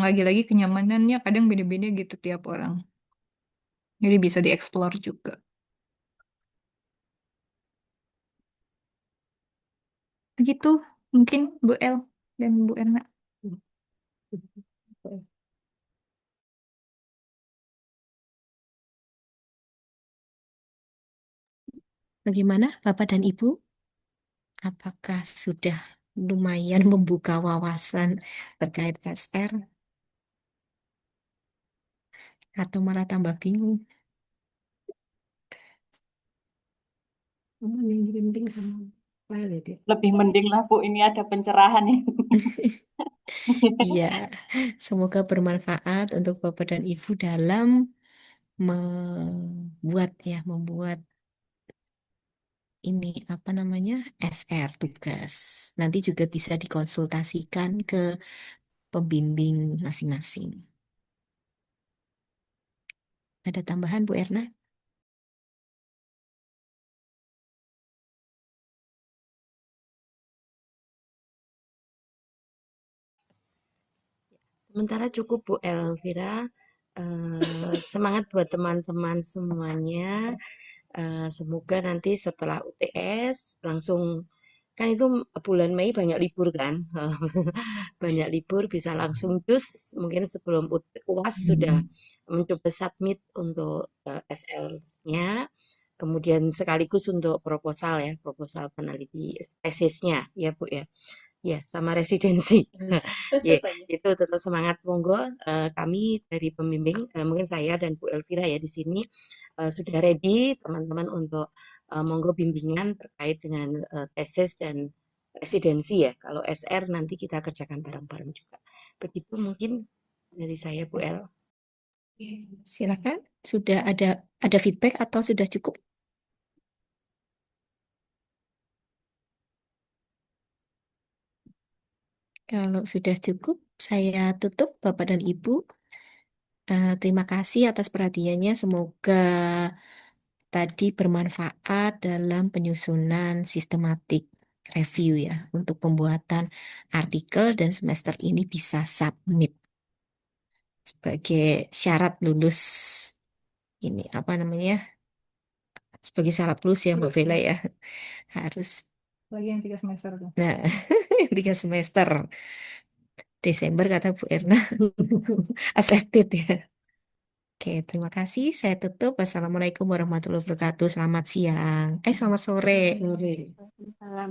lagi-lagi kenyamanannya kadang beda-beda gitu tiap orang. Jadi bisa dieksplor juga. Begitu mungkin Bu El dan Bu Erna. Bagaimana Bapak dan Ibu? Apakah sudah lumayan membuka wawasan terkait SR atau malah tambah bingung? Kamu yang ngirim link sama file ya, Dek? Lebih mending lah Bu, ini ada pencerahan ya. Iya, semoga bermanfaat untuk Bapak dan Ibu dalam membuat ini apa namanya SR tugas. Nanti juga bisa dikonsultasikan ke pembimbing masing-masing. Ada tambahan Bu Erna? Sementara cukup Bu Elvira. Semangat buat teman-teman semuanya. Semoga nanti setelah UTS langsung, kan itu bulan Mei banyak libur kan, banyak libur bisa langsung cus, mungkin sebelum UAS sudah mencoba submit untuk SL-nya, kemudian sekaligus untuk proposal ya, proposal peneliti tesisnya ya Bu ya. Ya, sama residensi. Ya, itu tetap semangat. Monggo kami dari pembimbing, mungkin saya dan Bu Elvira ya di sini sudah ready teman-teman untuk monggo bimbingan terkait dengan tesis dan residensi ya. Kalau SR nanti kita kerjakan bareng-bareng juga. Begitu mungkin dari saya Bu El. Silakan. Sudah ada feedback atau sudah cukup? Kalau sudah cukup, saya tutup Bapak dan Ibu. Terima kasih atas perhatiannya. Semoga tadi bermanfaat dalam penyusunan sistematik review ya untuk pembuatan artikel dan semester ini bisa submit sebagai syarat lulus ini apa namanya? Sebagai syarat lulus ya Mbak Bella ya. Harus Lagi yang 3 semester tuh. nah 3 semester. Desember kata Bu Erna accepted ya. Oke, terima kasih. Saya tutup. Wassalamualaikum warahmatullahi wabarakatuh. Selamat siang. Selamat sore. Waalaikumsalam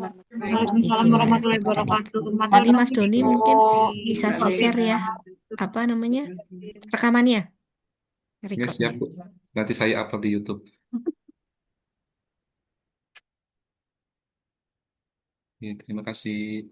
Izin ya, warahmatullahi Bapak dan Ibu. wabarakatuh. Terima Nanti Mas kasih Doni Bu mungkin bisa Mbak share ya, Vina. apa namanya, rekamannya, Ya siap, recordnya. Bu. Nanti saya upload di YouTube. Ya, terima kasih.